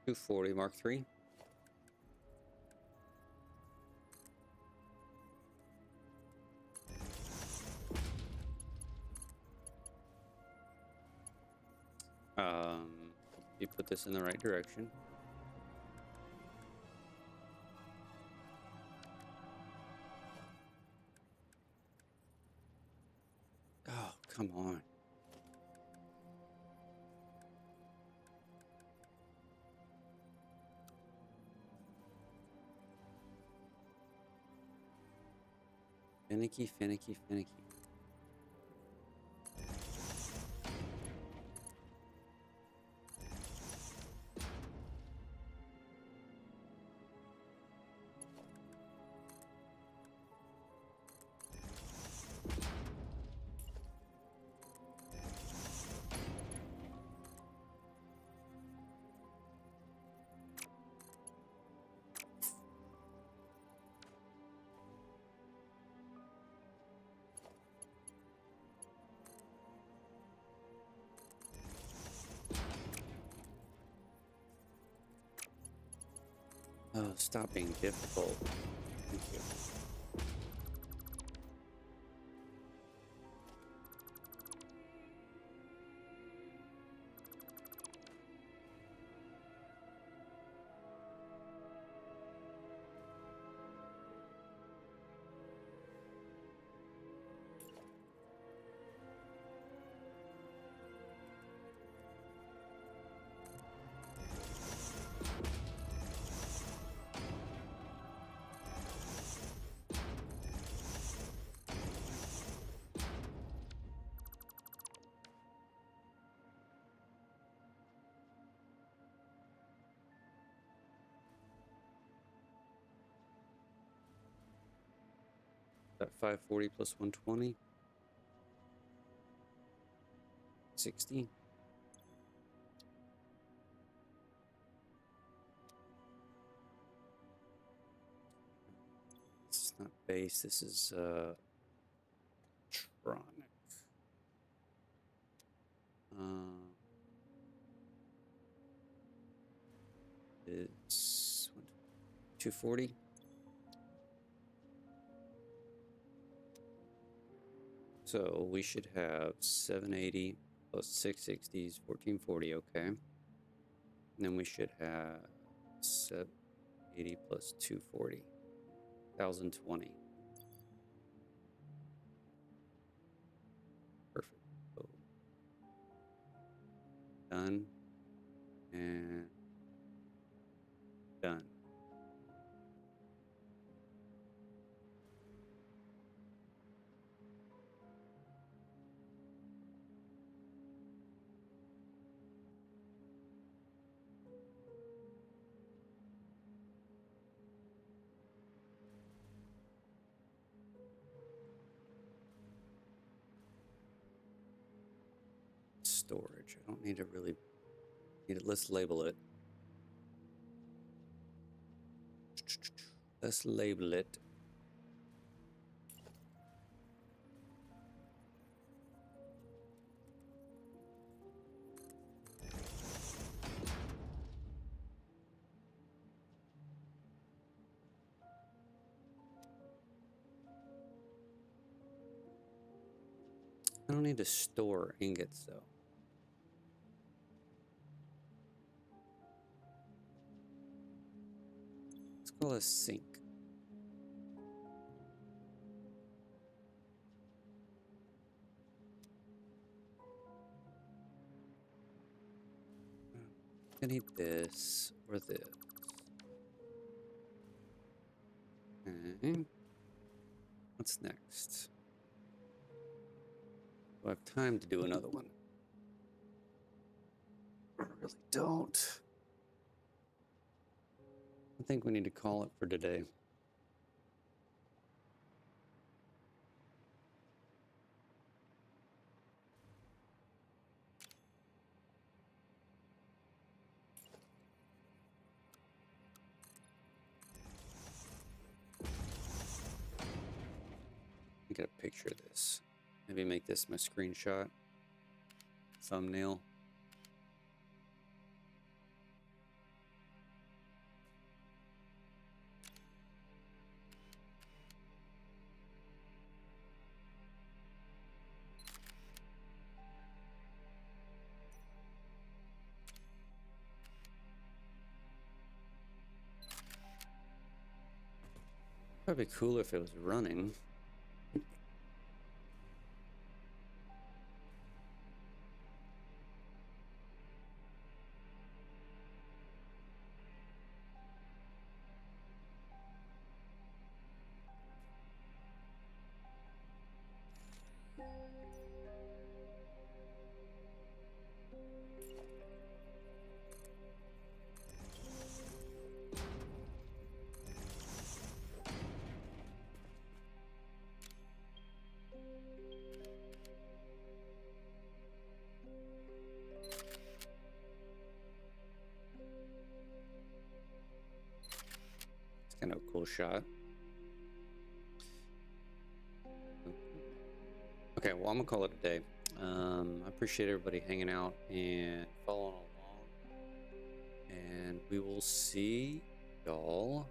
Speaker 1: 240 Mark III. You put this in the right direction. Oh, come on. Finicky, finicky, finicky. Oh, stop being difficult. Thank you. 540 plus 120. 60. This is not base, this is tronic. It's 240. So we should have 780 plus 660 is 1440, okay. And then we should have 780 plus 240, 1020. Perfect. So done and done. Storage. I don't need to really need it. Let's label it. Let's label it. I don't need to store ingots though. Let's call this sink. I need this or this. Okay. What's next? Do I have time to do another one? I really don't. I think we need to call it for today. Get a picture of this. Maybe make this my screenshot. Thumbnail. Probably cooler if it was running. Kind of a cool shot. Okay, well, I'm gonna call it a day. I appreciate everybody hanging out and following along, and we will see y'all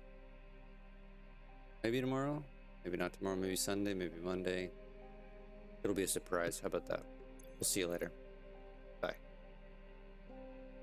Speaker 1: maybe tomorrow, maybe not tomorrow, maybe Sunday, maybe Monday. It'll be a surprise. How about that? We'll see you later.